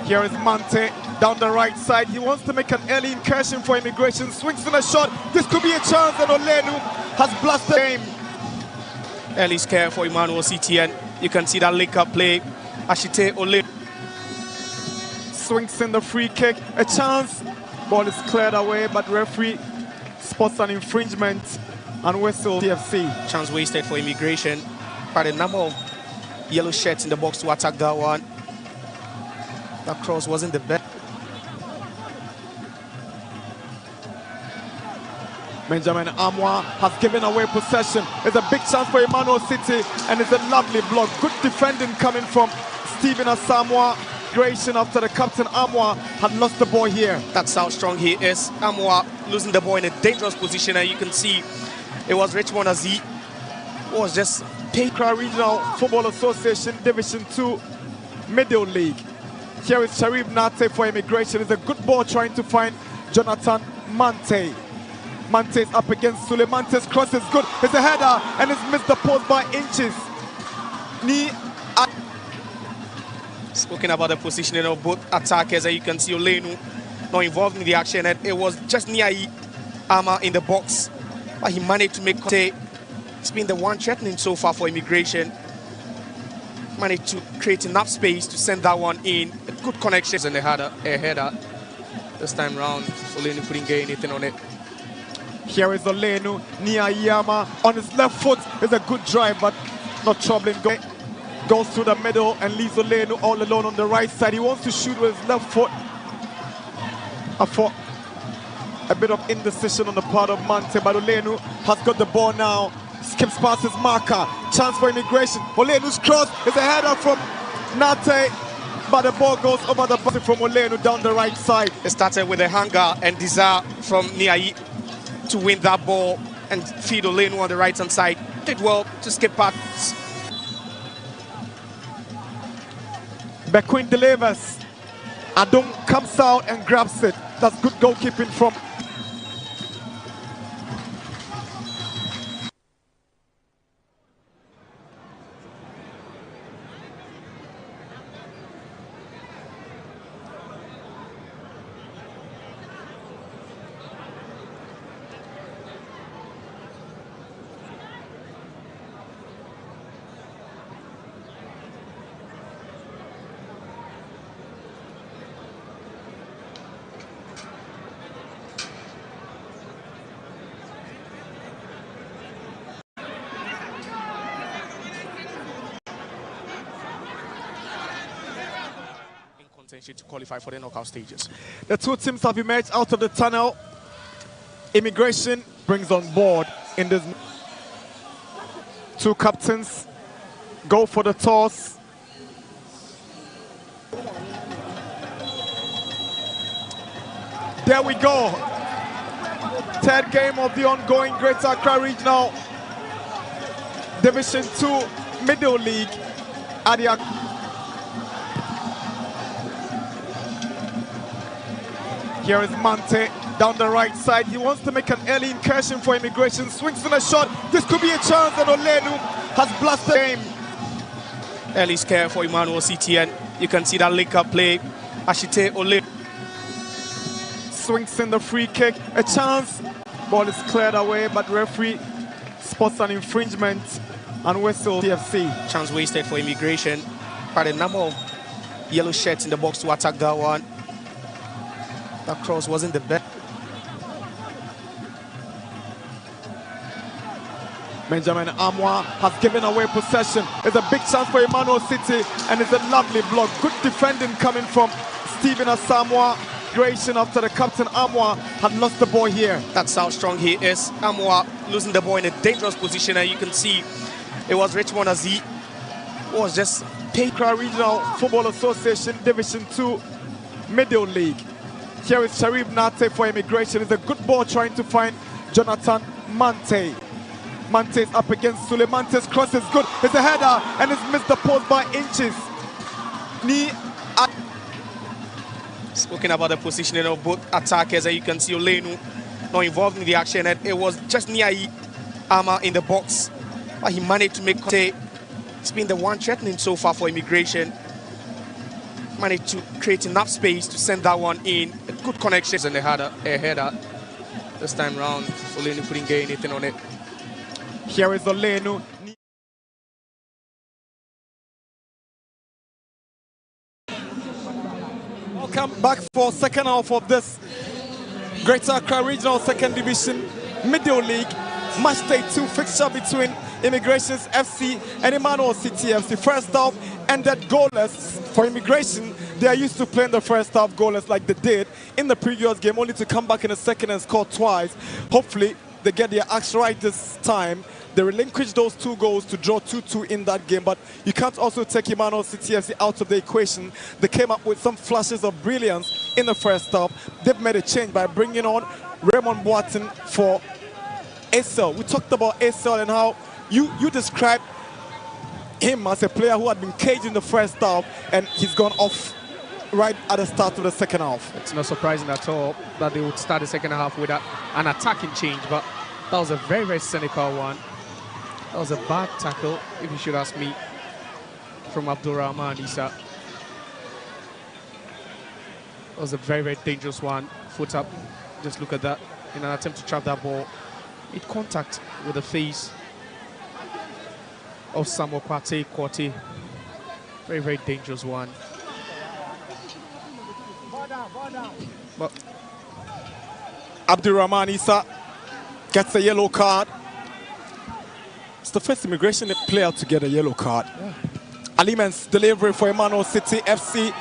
Here is Mante down the right side. He wants to make an early incursion for Immigration. Swings in a shot. This could be a chance, and Olenu has blasted the game. Early scare for Emmanuel CTN. You can see that link-up play. Ashite Ole swings in the free kick. A chance. Ball is cleared away, but referee spots an infringement and whistle TFC. Chance wasted for Immigration. But a number of yellow shirts in the box to attack that one. That cross wasn't the best. Benjamin Amwa has given away possession. It's a big chance for Emmanuel City, and it's a lovely block. Good defending coming from Stephen Asamoah Gratian after the captain Amwa had lost the ball here. That's how strong he is. Amwa losing the ball in a dangerous position, and you can see it was Richmond Azi who was just Accra Regional Football Association Division 2 Middle League. Here is Sharif Nate for Immigration. It's a good ball trying to find Jonathan Mante. Mante is up against Sule. Mante's cross is good. It's a header and it's missed the post by inches. Speaking about the positioning of both attackers, and you can see Olenu not involved in the action, and it was just Niai Ama in the box, but he managed to make contact. It's been the one threatening so far for Immigration. Managed to create enough space to send that one in. A good connection and a header. This time round, Olenu couldn't get anything on it. Here is Olenu, Niayama on his left foot. It's a good drive, but not troubling. Goes through the middle and leaves Olenu all alone on the right side. He wants to shoot with his left foot. I thought a bit of indecision on the part of Mante, but Olenu has got the ball now. Skips past his marker. chance for Immigration. Olenu's cross is a header from Nate, but the ball goes over the body from Olenu down the right side. It started with a hunger and desire from Niai to win that ball and feed Olenu on the right hand side. Did well to skip past. Bequin delivers. Adung comes out and grabs it. That's good goalkeeping from to qualify for the knockout stages. The two teams have emerged out of the tunnel. Immigration brings on board in this. Two captains go for the toss. There we go. Third game of the ongoing Greater Accra Regional Division 2 Middle League at the Here is Mante down the right side. He wants to make an early incursion for Immigration. Swings in a shot. This could be a chance, and Olenu has blasted game. Early scare for Emmanuel CTN. You can see that link-up play. Ashite Olenu swings in the free kick. A chance. Ball is cleared away, but referee spots an infringement and whistle TFC. Chance wasted for Immigration. But a number of yellow shirts in the box to attack that one. That cross wasn't the best. Benjamin Amwa has given away possession. It's a big chance for Emmanuel City, and it's a lovely block. Good defending coming from Stephen Asamoah. Creation after the captain Amwa had lost the ball here. That's how strong he is. Amwa losing the ball in a dangerous position, and you can see it was Richmond Azi who was just paid. Regional Football Association Division 2 Middle League. Here is Sharif Nate for Immigration. It's a good ball trying to find Jonathan Mante. Mante is up against Sule. Mante's cross is good. It's a header and it's missed the post by inches. Speaking about the positioning of both attackers, you can see Olenu not involved in the action, and it was just Niai Ama in the box, but he managed to make Mante. It's been the one threatening so far for Immigration. Managed to create enough space to send that one in. A good connection, and they had a header this time round. Olenu couldn't get anything on it. Here is Olenu. Welcome back for second half of this Greater Accra Regional Second Division Middle League Match Day 2 fixture between Immigration's FC and Emmanuel City FC. First half ended goalless for Immigration. They are used to playing the first half goalless like they did in the previous game, only to come back in the second and score twice. Hopefully they get their acts right this time. They relinquished those 2 goals to draw 2-2 in that game, but you can't also take Emmanuel City FC out of the equation. They came up with some flashes of brilliance in the first half. They've made a change by bringing on Raymond Boateng for ASL. We talked about ASL and how you described him as a player who had been caged in the first half, and he's gone off right at the start of the second half. It's not surprising at all that they would start the second half with an attacking change, but that was a very, very cynical one. That was a bad tackle, if you should ask me, from Abdurrahman Issa. That was a very, very dangerous one. Foot up, just look at that. In an attempt to trap that ball, made contact with the face of Samuel Kwate. Very, very dangerous one. But Abdurrahman Issa gets a yellow card. It's the first Immigration player to get a yellow card. Yeah. Aliman's delivery for Emmanuel City FC.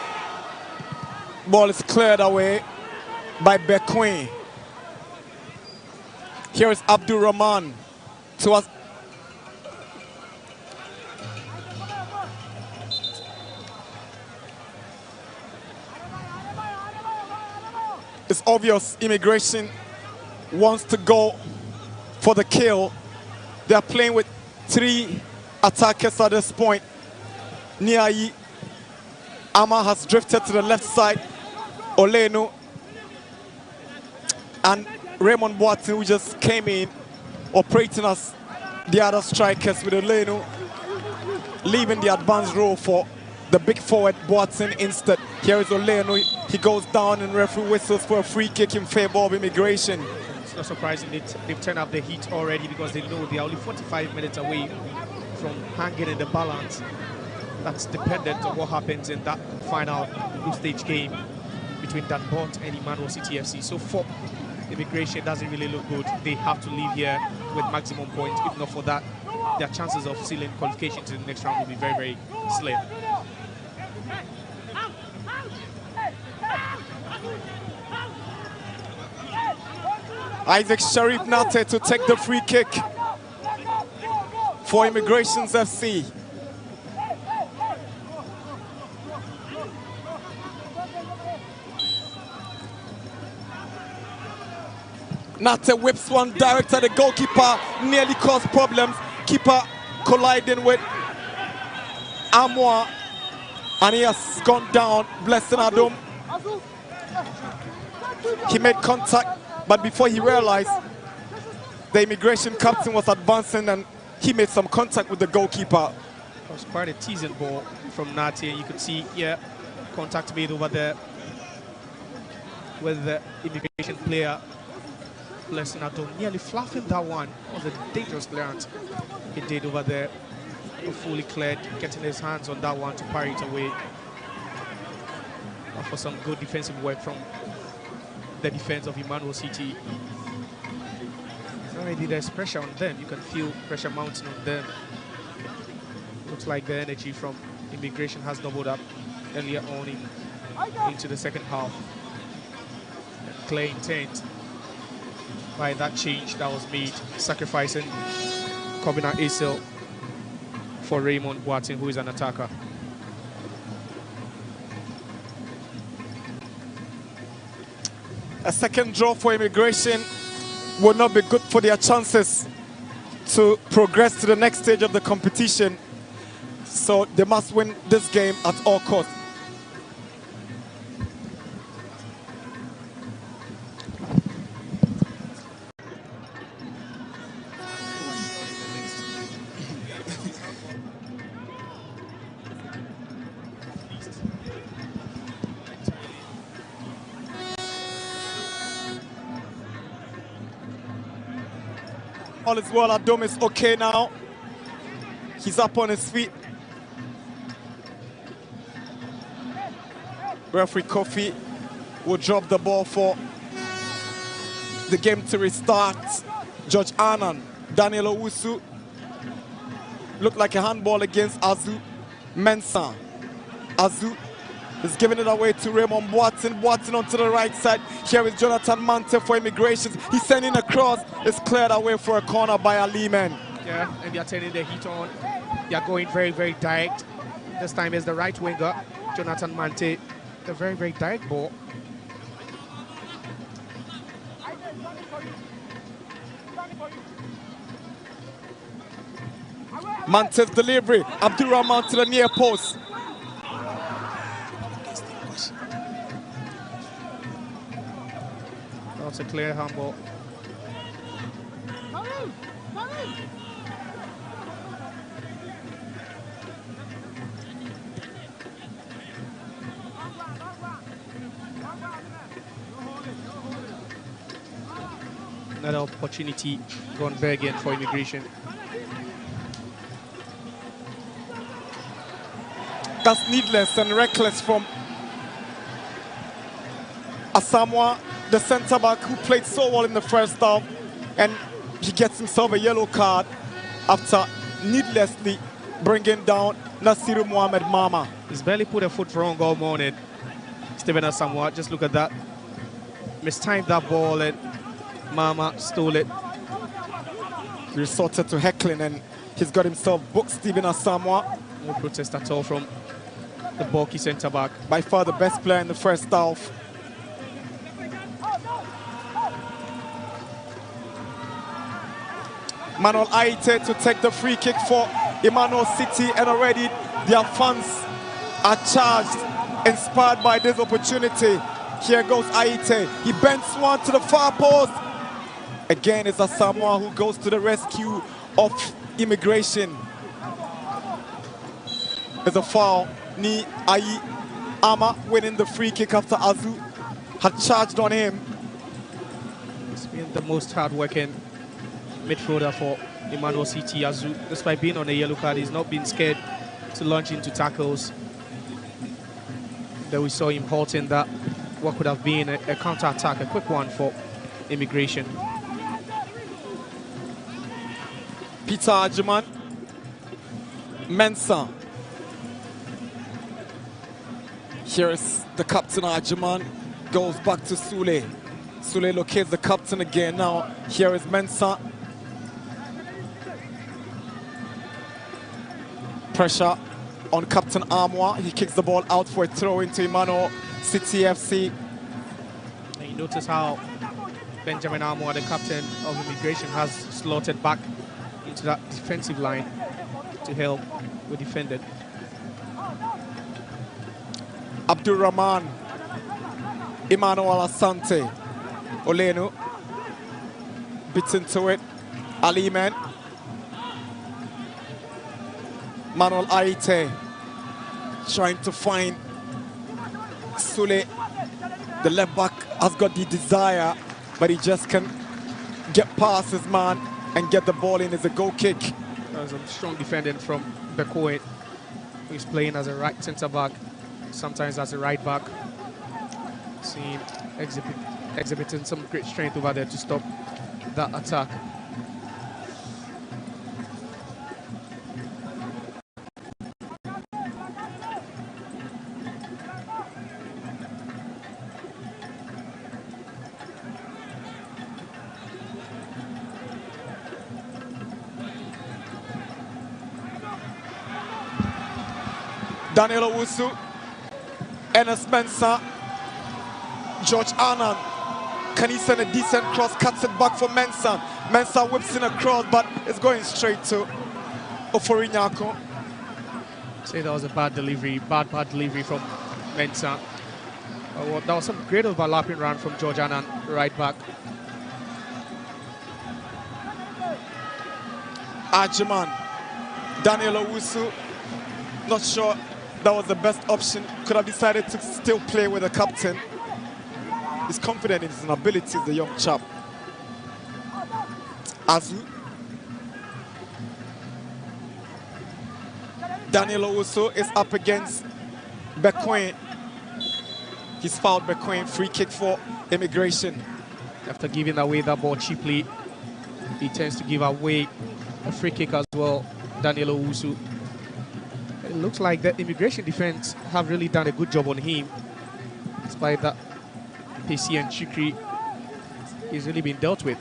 Ball is cleared away by Bequin. Here is Abdurrahman towards It's obvious Immigration wants to go for the kill. They are playing with 3 attackers at this point. Niayi, Ama has drifted to the left side. Olenu and Raymond Boateng, who just came in, operating as the other strikers, with Olenu leaving the advanced role for the big forward Boateng instead. Here is Olenu. He goes down and referee whistles for a free kick in favor of Immigration. It's not surprising they've turned up the heat already, because they know they are only 45 minutes away from hanging in the balance. That's dependent on what happens in that final group stage game between Danbot and Emmanuel City FC. So for Immigration, doesn't really look good. They have to leave here with maximum points. If not for that, their chances of sealing qualification to the next round will be very, very slim. Isaac Sharif Nate to take the free kick for Immigrations FC. Nate whips one direct at the goalkeeper, nearly caused problems. Keeper colliding with Amwa, and he has gone down. Blessing Adom. He made contact, but before he realized, the Immigration captain was advancing and he made some contact with the goalkeeper. It was quite a teasing ball from Nate. You could see, yeah, contact made over there with the Immigration player. Blessing Adom nearly fluffing that one. It was a dangerous clearance he did over there. Fully cleared, getting his hands on that one to parry it away. But for some good defensive work from the defense of Emmanuel City. Already there's pressure on them. You can feel pressure mounting on them. Looks like the energy from Immigration has doubled up earlier on into the second half. And clear intent by that change that was made, sacrificing Kobina Asil for Raymond Boateng, who is an attacker. A second draw for Immigration will not be good for their chances to progress to the next stage of the competition. So they must win this game at all costs. All is well. Adom is okay now. He's up on his feet. Referee Kofi will drop the ball for the game to restart. George Annan, Daniel Owusu. Looked like a handball against Azu Mensah. Azu is giving it away to Raymond Boateng. Boateng onto the right side. Here is Jonathan Mante for Immigrations. He's sending a cross. It's cleared away for a corner by Ali Men. Yeah, and they are turning the heat on. They are going very, very direct. This time is the right winger, Jonathan Mante. A very, very direct ball. Mante's delivery. Abdurrahman to the near post. That's a clear handball. Another opportunity gone begging for Immigration. That's needless and reckless from Asamoah, the centre-back who played so well in the first half, and he gets himself a yellow card after needlessly bringing down Nasiru Mohamed Mama. He's barely put a foot wrong all morning. Stephen Asamoah, just look at that. Mistimed that ball and Mama stole it. He resorted to heckling and he's got himself booked. Stephen Asamoah. No protest at all from the bulky centre-back. By far the best player in the first half. Emmanuel Aite to take the free kick for Emmanuel City, and already their fans are charged, inspired by this opportunity. Here goes Aite. He bends one to the far post. Again, it's a Samoa who goes to the rescue of Immigration. It's a foul. Ni Ai Ama winning the free kick after Azu had charged on him. He's been the most hard-working midfielder for Emmanuel City. Azu, despite being on a yellow card, he's not been scared to launch into tackles. Then we saw him halting that what could have been a counter-attack, a quick one for Immigration. Peter Ajiman, Mensah. Here is the captain Ajiman, goes back to Sule. Sule locates the captain again. Now here is Mensah. Pressure on Captain Armour. He kicks the ball out for a throw into Emmanuel City FC. And you notice how Benjamin Armour, the captain of Immigration, has slotted back into that defensive line to help with defending. Abdul Rahman, Emmanuel Asante, Olenu, bits into it, Aliman, Manuel Aite, trying to find Sule. The left back has got the desire, but he just can't get past his man and get the ball in as a goal kick. That was a strong defending from Bekoe, who's playing as a right centre back, sometimes as a right back. Seeing exhibiting some great strength over there to stop that attack. Daniel Owusu, Enes Mensah, George Annan. Can he send a decent cross? Cuts it back for Mensah. Mensah whips in a cross, but it's going straight to Oforinyako. Say that was a bad delivery, bad delivery from Mensah. Well, that was some great overlapping run from George Annan, right back. Ajiman, Daniel Owusu, not sure that was the best option. Could have decided to still play with the captain. He's confident in his abilities, the young chap. Azu. Daniel Owusu is up against Bekoe. He's fouled Bekoe. Free kick for Immigration. After giving away that ball cheaply, he tends to give away a free kick as well, Daniel Owusu. It looks like the Immigration defense have really done a good job on him. Despite that, PC and Chikri, he's really been dealt with.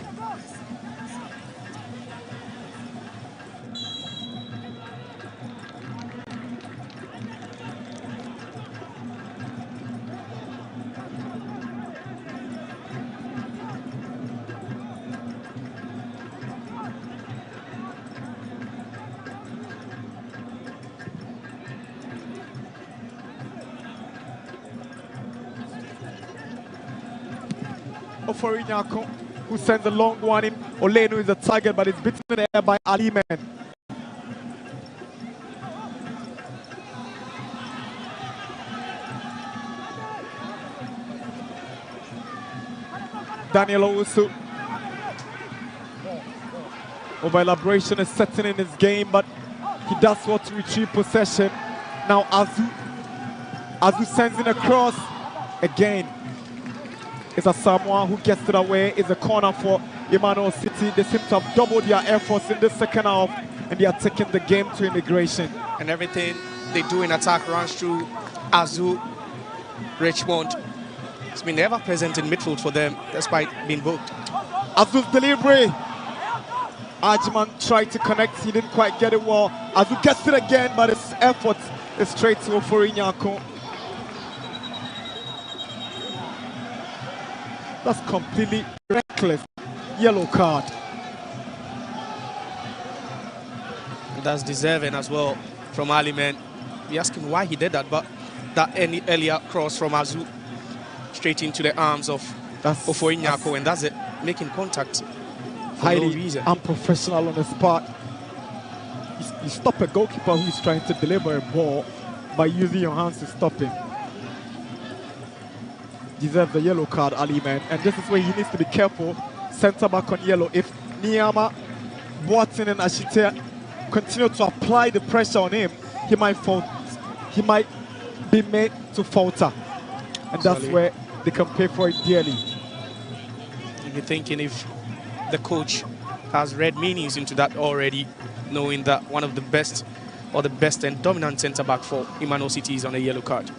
Oforinyako, who sends a long one in. Olenu is the target, but it's beaten in the air by Aliman. Daniel Owusu. Over elaboration is setting in his game, but he does what to retrieve possession. Now Azu sends in a cross again. It's a Samoa who gets it away. It's a corner for Emmanuel City. They seem to have doubled their efforts in the second half, and they are taking the game to Immigration. And everything they do in attack runs through Azu, Richmond. It's been ever present in midfield for them, despite being booked. Azu's delivery. Ajiman tried to connect. He didn't quite get it well. Azu gets it again, but his effort is straight to Oforinyako. That's completely reckless. Yellow card. That's deserving as well from Ali, man. We're asking why he did that, but that earlier cross from Azu straight into the arms of Ofoinyako, and that's it, making contact for no Highly reason. unprofessional on the spot. You stop a goalkeeper who's trying to deliver a ball by using your hands to stop him. Deserves the yellow card, Ali, man. And this is where he needs to be careful. Centre back on yellow. If Niyama, Boateng and Ashite continue to apply the pressure on him, he might be made to falter. And that's where they can pay for it dearly. You're thinking if the coach has read meanings into that already, knowing that one of the best or the best and dominant centre back for Emmanuel City is on a yellow card.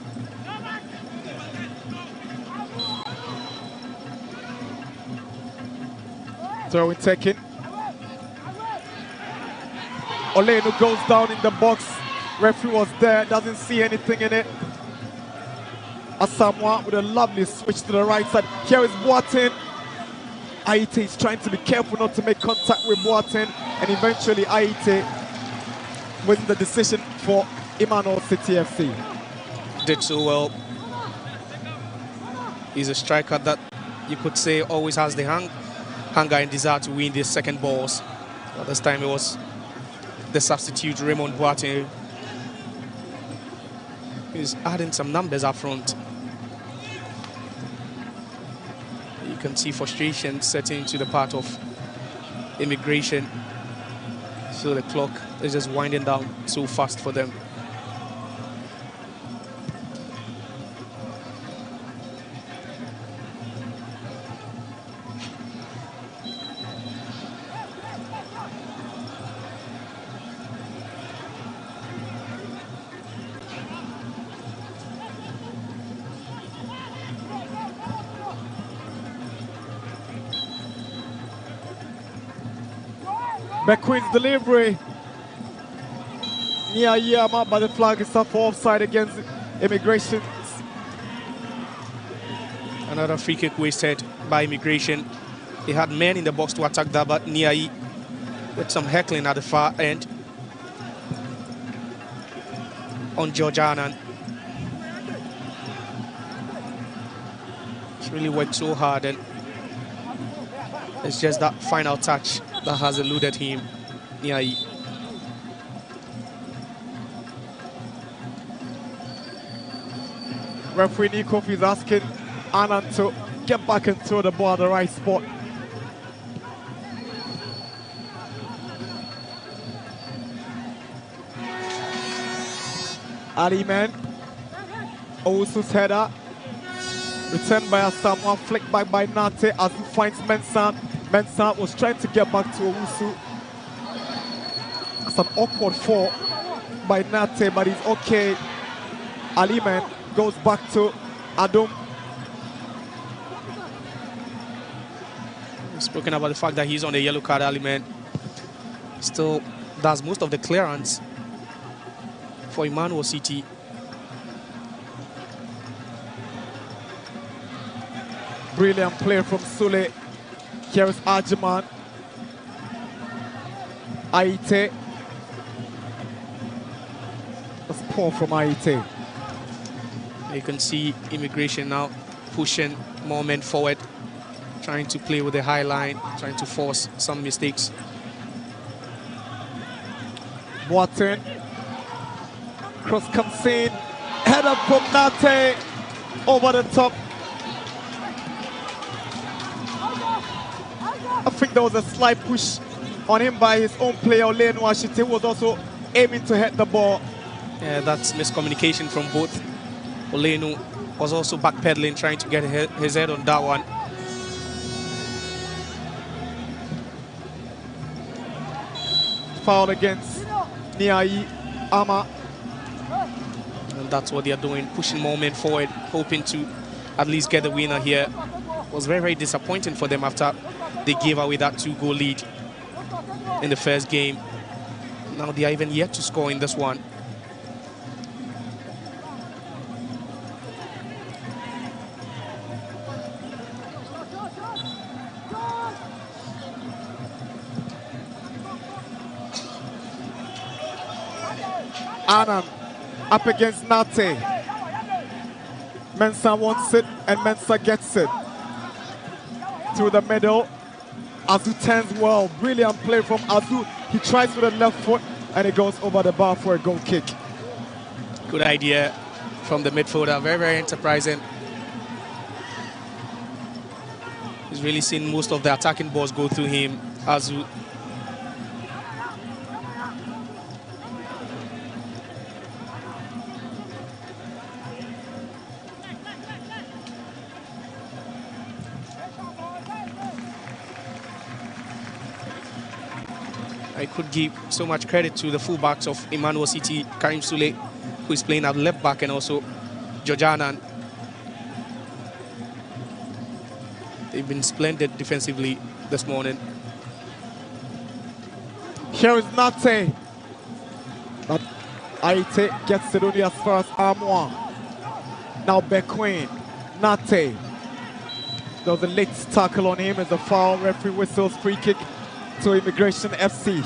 Throw in taken. Olenu goes down in the box. Referee was there, doesn't see anything in it. Asamoah with a lovely switch to the right side. Here is Boateng. Aite is trying to be careful not to make contact with Boateng, and eventually Aite wins the decision for Emmanuel City FC. Did so well. He's a striker that you could say always has the hunger and desire to win the second balls. But this time it was the substitute Raymond Boateng. He's adding some numbers up front. You can see frustration setting into the part of Immigration. So the clock is just winding down so fast for them. McQueen's delivery. Nia Yama, but the flag is up for offside against Immigration. Another free kick wasted by Immigration. He had men in the box to attack that, but Niai with some heckling at the far end on Georgianan. He's really worked so hard, and it's just that final touch that has eluded him. Niai. Referee Nikov is asking Anand to get back and throw the ball at the right spot. Ali man, Owusu's header, returned by Asamoah, flicked back by Nate as he finds Mensah. Mensah was trying to get back to Owusu. It's an awkward fall by Nate, but he's okay. Ali man goes back to Adom. We've spoken about the fact that he's on the yellow card element. Still does most of the clearance for Emmanuel City. Brilliant play from Sule. Here is Ajiman. Aite. That's poor from Aite. You can see Immigration now pushing more men forward, trying to play with the high line, trying to force some mistakes. Boateng. Cross comes in. Header from Nate. Over the top. I think there was a slight push on him by his own player, Olenu Ashite, who was also aiming to hit the ball. Yeah, that's miscommunication from both. Olenu was also backpedaling, trying to get his head on that one. Foul against Niai Ama. And that's what they're doing, pushing more men forward, hoping to at least get the winner here. It was very, very disappointing for them after they gave away that 2-goal lead in the first game. Now they are even yet to score in this one. Anand up against Nate. Mensah wants it and Mensah gets it. Through the middle. Azu turns well. Brilliant play from Azu. He tries with the left foot and it goes over the bar for a goal kick. Good idea from the midfielder. Very, very enterprising. He's really seen most of the attacking balls go through him. Azu. I could give so much credit to the fullbacks of Emmanuel City, Karim Sule, who is playing at left back, and also Georgianan. They've been splendid defensively this morning. Here is Nate. But Aite gets it only as far as Armoire. Now Bequin. Nate. There was a late tackle on him as a foul. Referee whistles free kick to Immigration FC.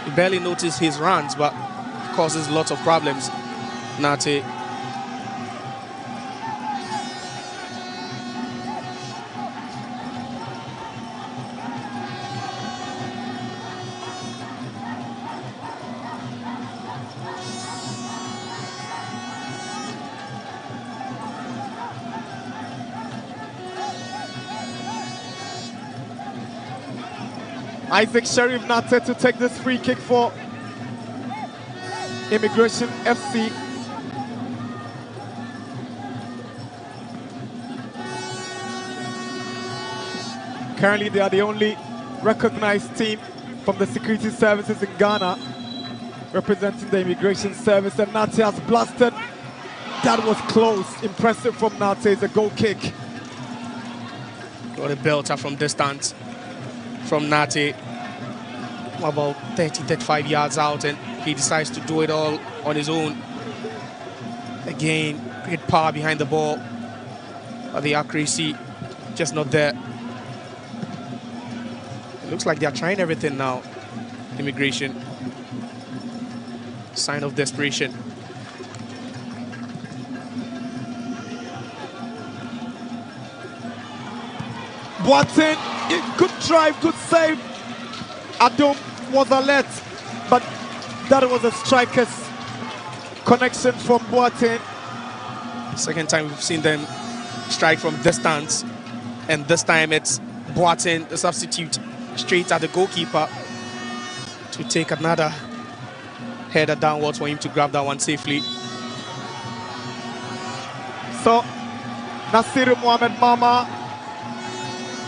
You barely notice his runs, but causes lots of problems. Nate. Isaac Sharif Nate to take this free kick for Immigration FC. Currently, they are the only recognized team from the security services in Ghana representing the Immigration Service, and Nate has blasted. That was close. Impressive from Nate. It's a goal kick. Got a belter from distance from Nate, about 30-35 yards out, and he decides to do it all on his own. Again, great power behind the ball, but the accuracy just not there. It looks like they are trying everything now, Immigration. Sign of desperation. Boateng, good drive, good save. Adom was alert, but that was a striker's connection from Boateng. Second time we've seen them strike from distance, and this time it's Boateng, the substitute, straight at the goalkeeper to take another header downwards for him to grab that one safely. So Nasiru Mohamed Mama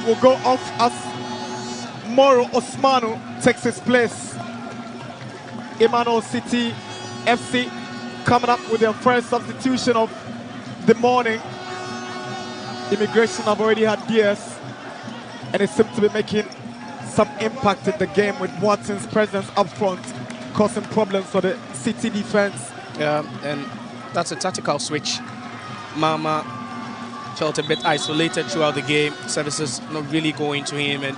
will go off as Moro Osmanu takes his place. Emmanuel City FC coming up with their first substitution of the morning. Immigration have already had theirs, and it seems to be making some impact in the game with Watson's presence up front, causing problems for the City defense. Yeah, and that's a tactical switch. Mama felt a bit isolated throughout the game. Services not really going to him, and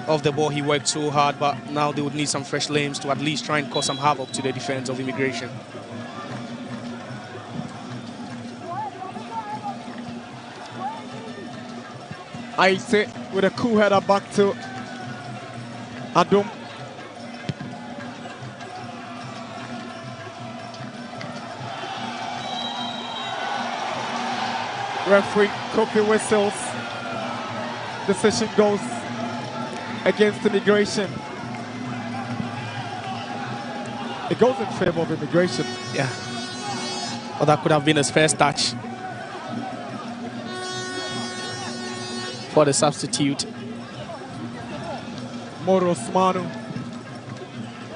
off the ball he worked so hard, but now they would need some fresh lanes to at least try and cause some havoc to the defense of Immigration. Aite with a cool header back to Adom. Referee Kofi whistles. Decision goes against Immigration. It goes in favor of Immigration. Yeah. Well, that could have been his first touch for the substitute. Moro Osmanu.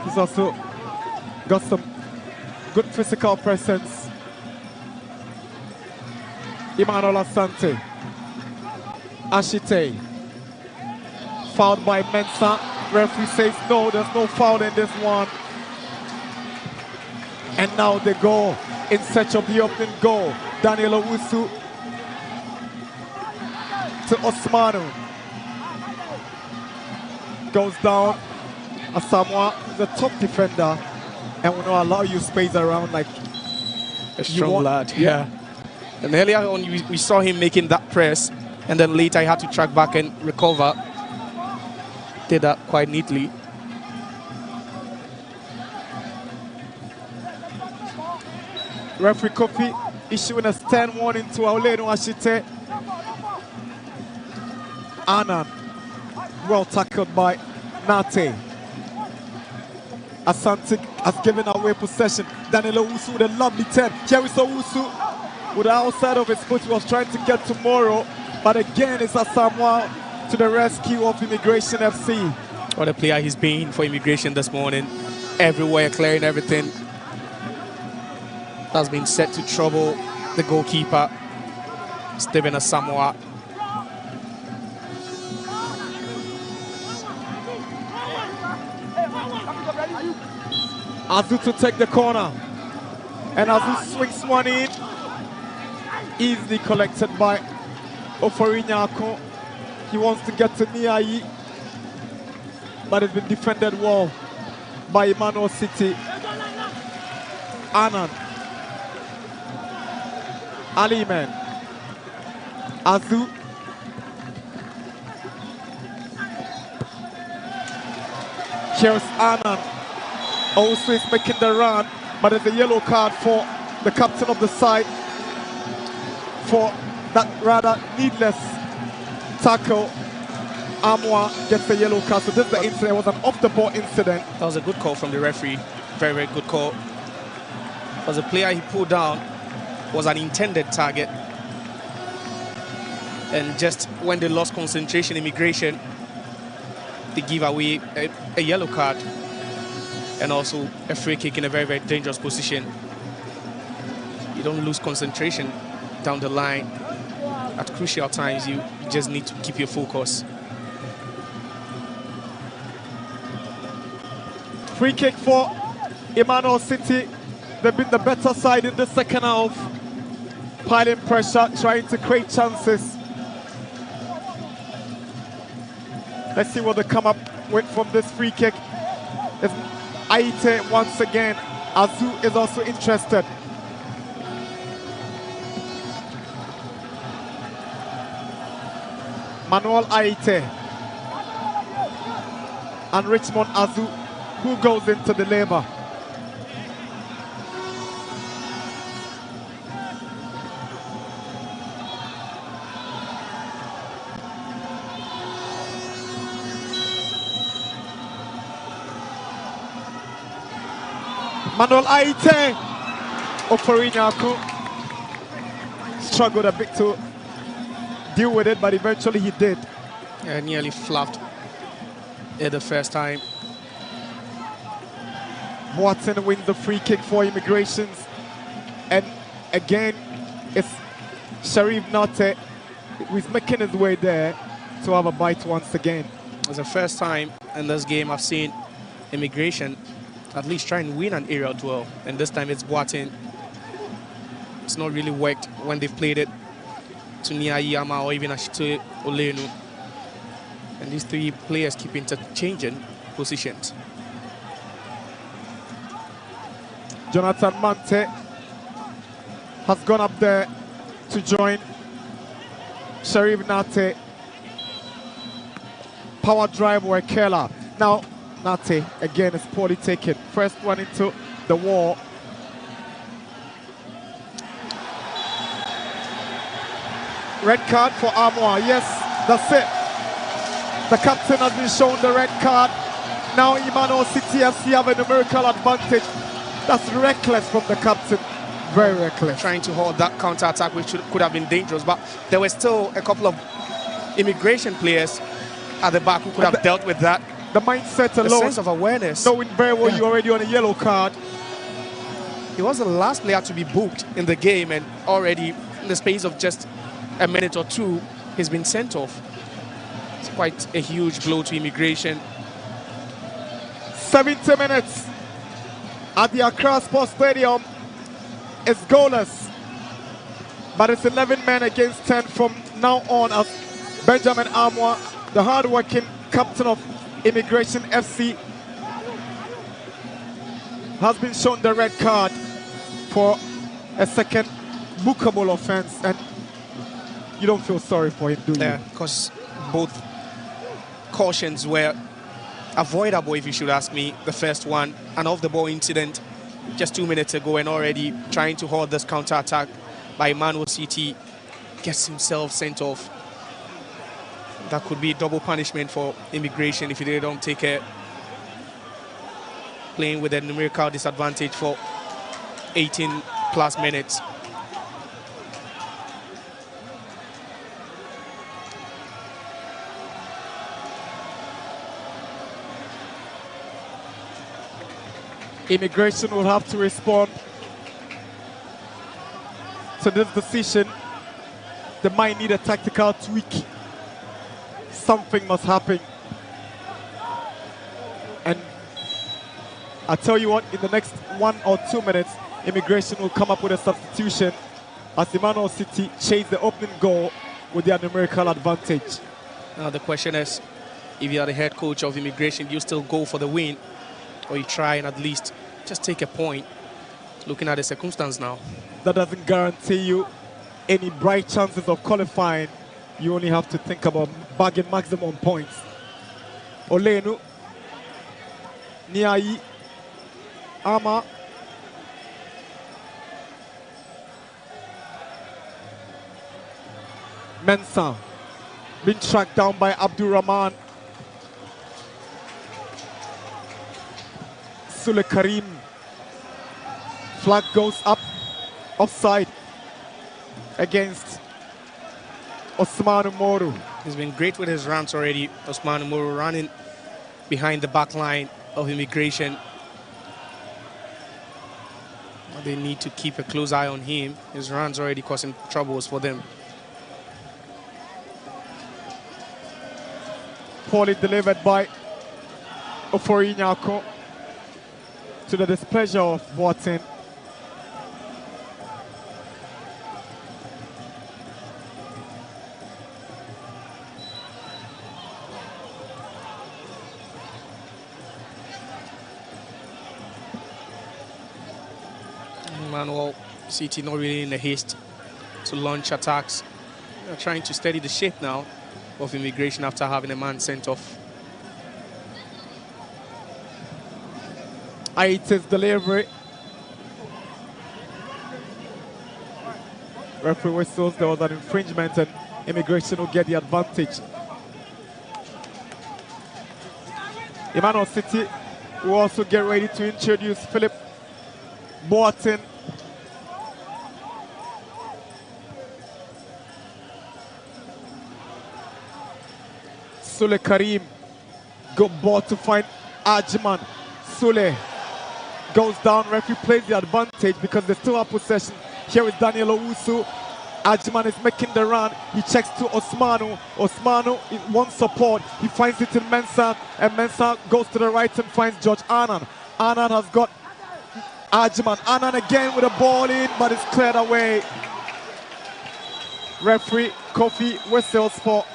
He's also got some good physical presence. Emmanuel Asante. Ashite. Fouled by Mensah. Referee says no, there's no foul in this one. And now they go in search of the opening goal. Daniel Owusu to Osmanu. Goes down. Asamoah is a top defender and will not allow you space around like a strong lad. Yeah. And earlier on, we saw him making that press, and then later he had to track back and recover. Did that quite neatly. Referee Kofi issuing a stern warning to Aulenu Ashite. Annan, well tackled by Nate. Asante has given away possession. Danilo Usu with a lovely 10. Here we saw Usu with the outside of his foot. He was trying to get to Moro, but again it's Asamoah to the rescue of Immigration FC. What a player he's been for Immigration this morning. Everywhere, clearing everything. That's been set to trouble the goalkeeper, Stephen Asamoah. Azu to take the corner. And Azu swings one in. Easily collected by Oforinyako. He wants to get to Niayi, but it's been defended well by Emmanuel City. Annan. Aliman. Azu. Here's Annan. Also is making the run, but there's a yellow card for the captain of the side for that rather needless tackle. Amwa gets a yellow card. So this is the incident. It was an off-the-ball incident. That was a good call from the referee. Very, very good call. Because the player he pulled down was an intended target. And just when they lost concentration, Immigration, they give away a yellow card. And also a free kick in a very, very dangerous position. You don't lose concentration down the line. At crucial times, you just need to keep your focus. Free kick for Emmanuel City. They've been the better side in the second half. Piling pressure, trying to create chances. Let's see what they come up with from this free kick. It's Aite once again. Azu is also interested. Manuel Aite and Richmond Azu, who goes into the labor. Manuel Aite. Oforinyako struggled a bit to deal with it, but eventually he did. Yeah, nearly fluffed it the first time. Watson wins the free kick for Immigrations. And again, it's Sharif Nate who's making his way there to have a bite once again. It's the first time in this game I've seen Immigration at least try and win an aerial duel. And this time it's Boateng. It's not really worked when they've played it to Niayama or even Ashito Olenu. And these three players keep interchanging positions. Jonathan Mante has gone up there to join Sharif Nate. Power drive or Kela. Now Nate again is poorly taken. First one into the wall. Red card for Armour. Yes, that's it. The captain has been shown the red card. Now Emmanuel City FC have a numerical advantage. That's reckless from the captain. Very reckless. Trying to hold that counter-attack, which could have been dangerous, but there were still a couple of Immigration players at the back who could have dealt with that. The mindset alone. The sense of awareness. Knowing very well you're already on a yellow card. He was the last player to be booked in the game, and already in the space of just a minute or two, he's been sent off. It's quite a huge blow to Immigration. 70 minutes at the Accra Sports Stadium. It's goalless, but it's 11 men against 10 from now on as Benjamin Armour, the hard-working captain of Immigration FC, has been shown the red card for a second bookable offense, and you don't feel sorry for him, do you? Yeah, because both cautions were avoidable, if you should ask me. The first one, an off-the-ball incident just 2 minutes ago, and already trying to hold this counter-attack by Emmanuel City, gets himself sent off. That could be double punishment for Immigration if they don't take it. Playing with a numerical disadvantage for 18 plus minutes. Immigration will have to respond to this decision. They might need a tactical tweak. Something must happen. And I tell you what, in the next 1 or 2 minutes, Immigration will come up with a substitution as Emmanuel City chase the opening goal with their numerical advantage. Now the question is, if you are the head coach of Immigration, do you still go for the win, or you try and at least just take a point, looking at the circumstance now? That doesn't guarantee you any bright chances of qualifying. You only have to think about bagging maximum points. Olenu, Niai, Ama, Mensah, being tracked down by Abdul Rahman. Sule Karim, flag goes up, offside against Osman Umoru. He's been great with his runs already. Osman Umoru running behind the back line of Immigration. They need to keep a close eye on him. His runs already causing troubles for them. Poorly delivered by Ofori-Nyako, to the displeasure of Boateng. Emmanuel City not really in a haste to launch attacks. They're trying to steady the shape now of Immigration after having a man sent off. Aitz's delivery. Referee whistles, there was an infringement and Immigration will get the advantage. Emmanuel City will also get ready to introduce Philip Boateng. Sule Karim, good ball to find Ajman. Sule goes down, referee plays the advantage because they still have possession. Here is Daniel Owusu. Ajman is making the run. He checks to Osmanu. Osmanu wants support. He finds it in Mensah, and Mensah goes to the right and finds George Annan. Annan has got Ajman. Annan again with a ball in, but it's cleared away. Referee Kofi whistles for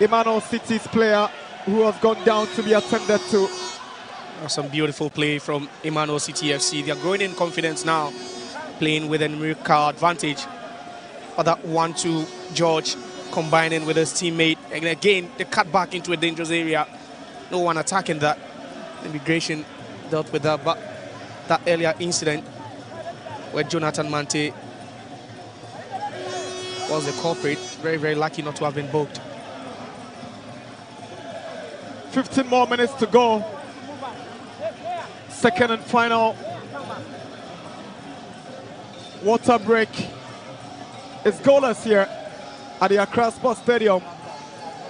Emmanuel City's player who has gone down to be attended to. Some beautiful play from Emmanuel City FC. They are growing in confidence now, playing with a numerical advantage. But that 1-2 George combining with his teammate. And again, they cut back into a dangerous area. No one attacking that. Immigration dealt with that. But that earlier incident where Jonathan Mante was the culprit, very, very lucky not to have been booked. 15 more minutes to go. Second and final water break. It's goalless here at the Accra Sports Stadium.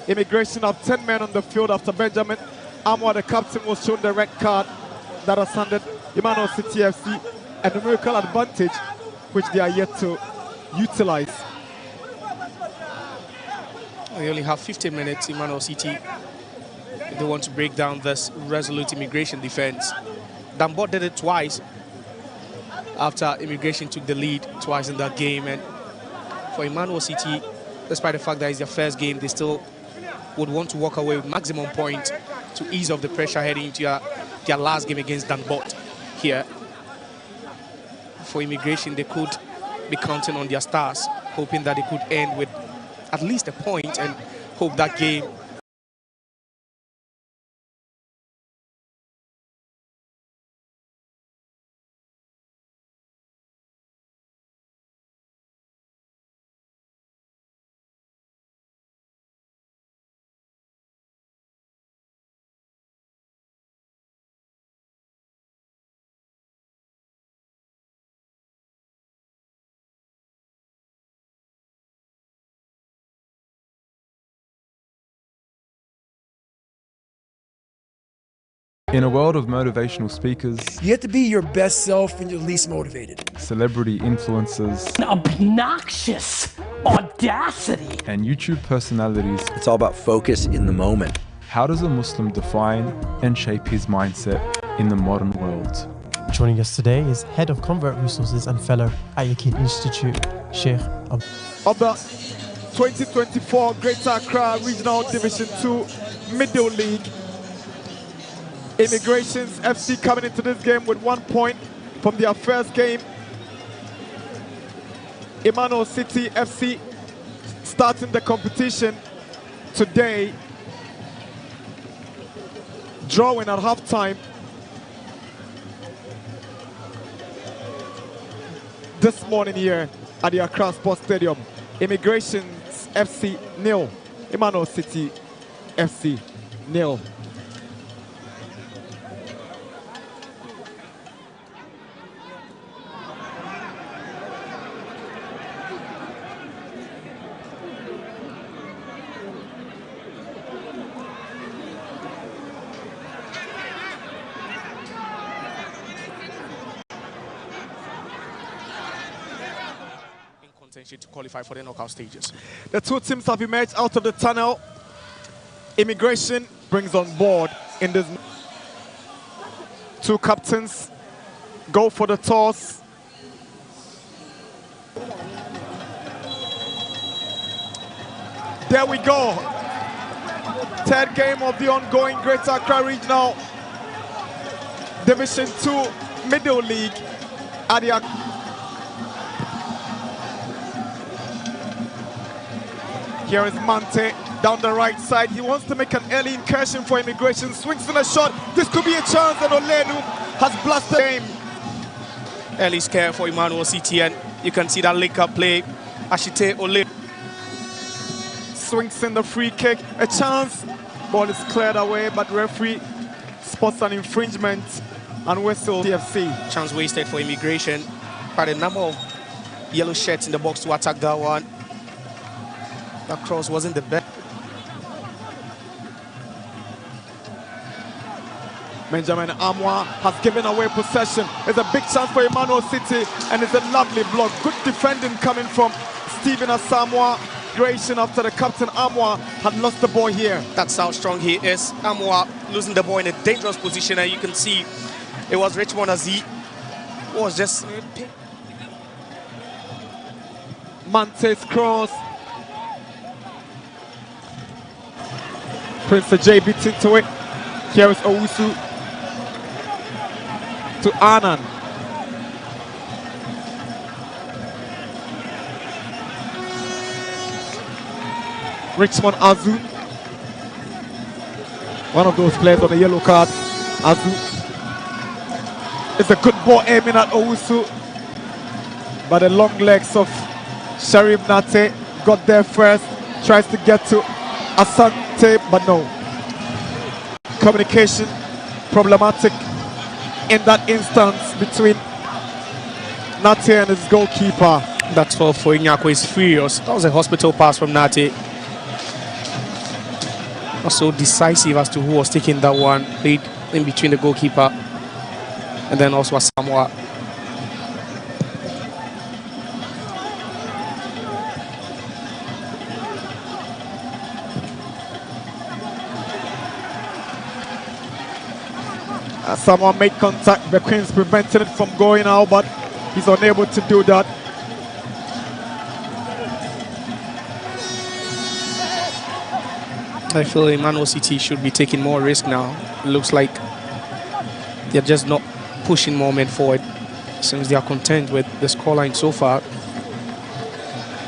Immigration have 10 men on the field after Benjamin Amwa, the captain, was shown the red card that has handed Emmanuel City FC a numerical advantage which they are yet to utilize. We only have 15 minutes, Emmanuel City. They want to break down this resolute Immigration defense. Dambot did it twice after Immigration took the lead twice in that game. And for Emmanuel City, despite the fact that it's their first game, they still would want to walk away with maximum points to ease off the pressure heading into their last game against Danbot here. For Immigration, they could be counting on their stars, hoping that they could end with at least a point and hope that game In a world of motivational speakers, you have to be your best self when you're least motivated. celebrity influencers, Obnoxious audacity. and YouTube personalities, It's all about focus in the moment. how does a Muslim define and shape his mindset in the modern world? Joining us today is Head of Convert Resources and Fellow at Yakin Institute, Sheikh Ab. Of the 2024 Greater Accra Regional Division 2 Middle League. Immigrations FC coming into this game with 1 point from their first game. Emmanuel City FC starting the competition today, drawing at halftime. This morning here at the Accra Sports Stadium. Immigrations FC 0, Emmanuel City FC 0. to qualify for the knockout stages. The two teams have emerged out of the tunnel. Immigration brings on board in this. Two captains go for the toss. There we go. Third game of the ongoing Greater Accra Regional Division 2 Middle League at the Here is Mante down the right side. He wants to make an early incursion for Immigration. Swings in a shot. This could be a chance, and Olenu has blasted game. Early scare for Emmanuel CTN. You can see that link-up play. Ashite Olenu swings in the free kick. A chance. Ball is cleared away, but referee spots an infringement and whistles TFC. Chance wasted for Immigration. Quite a number of yellow shirts in the box to attack that one. That cross wasn't the best. Benjamin Amwa has given away possession. It's a big chance for Emmanuel City, and it's a lovely block. Good defending coming from Stephen Asamoah. Creation after the captain Amwa had lost the ball here. That's how strong he is. Amwa losing the ball in a dangerous position, and you can see it was Richmond Azi was just Mante's cross. Prince J beats into it. Here is Owusu to Anand. Richmond Azu. One of those players on the yellow card. Azu. It's a good ball aiming at Owusu. But the long legs of Sharif Nate got there first. Tries to get to Asante, but no. Communication problematic in that instance between Nate and his goalkeeper. That's for Inyako is furious. That was a hospital pass from Nate. Not so decisive as to who was taking that one. Played in between the goalkeeper and then also Asamoah. Someone made contact. The Queens prevented it from going out, but he's unable to do that. I feel Emmanuel City should be taking more risk now. It looks like they're just not pushing more men forward since they are content with the scoreline so far.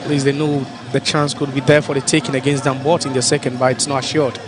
At least they know the chance could be there for the taking against Dambot in the second, but it's not assured.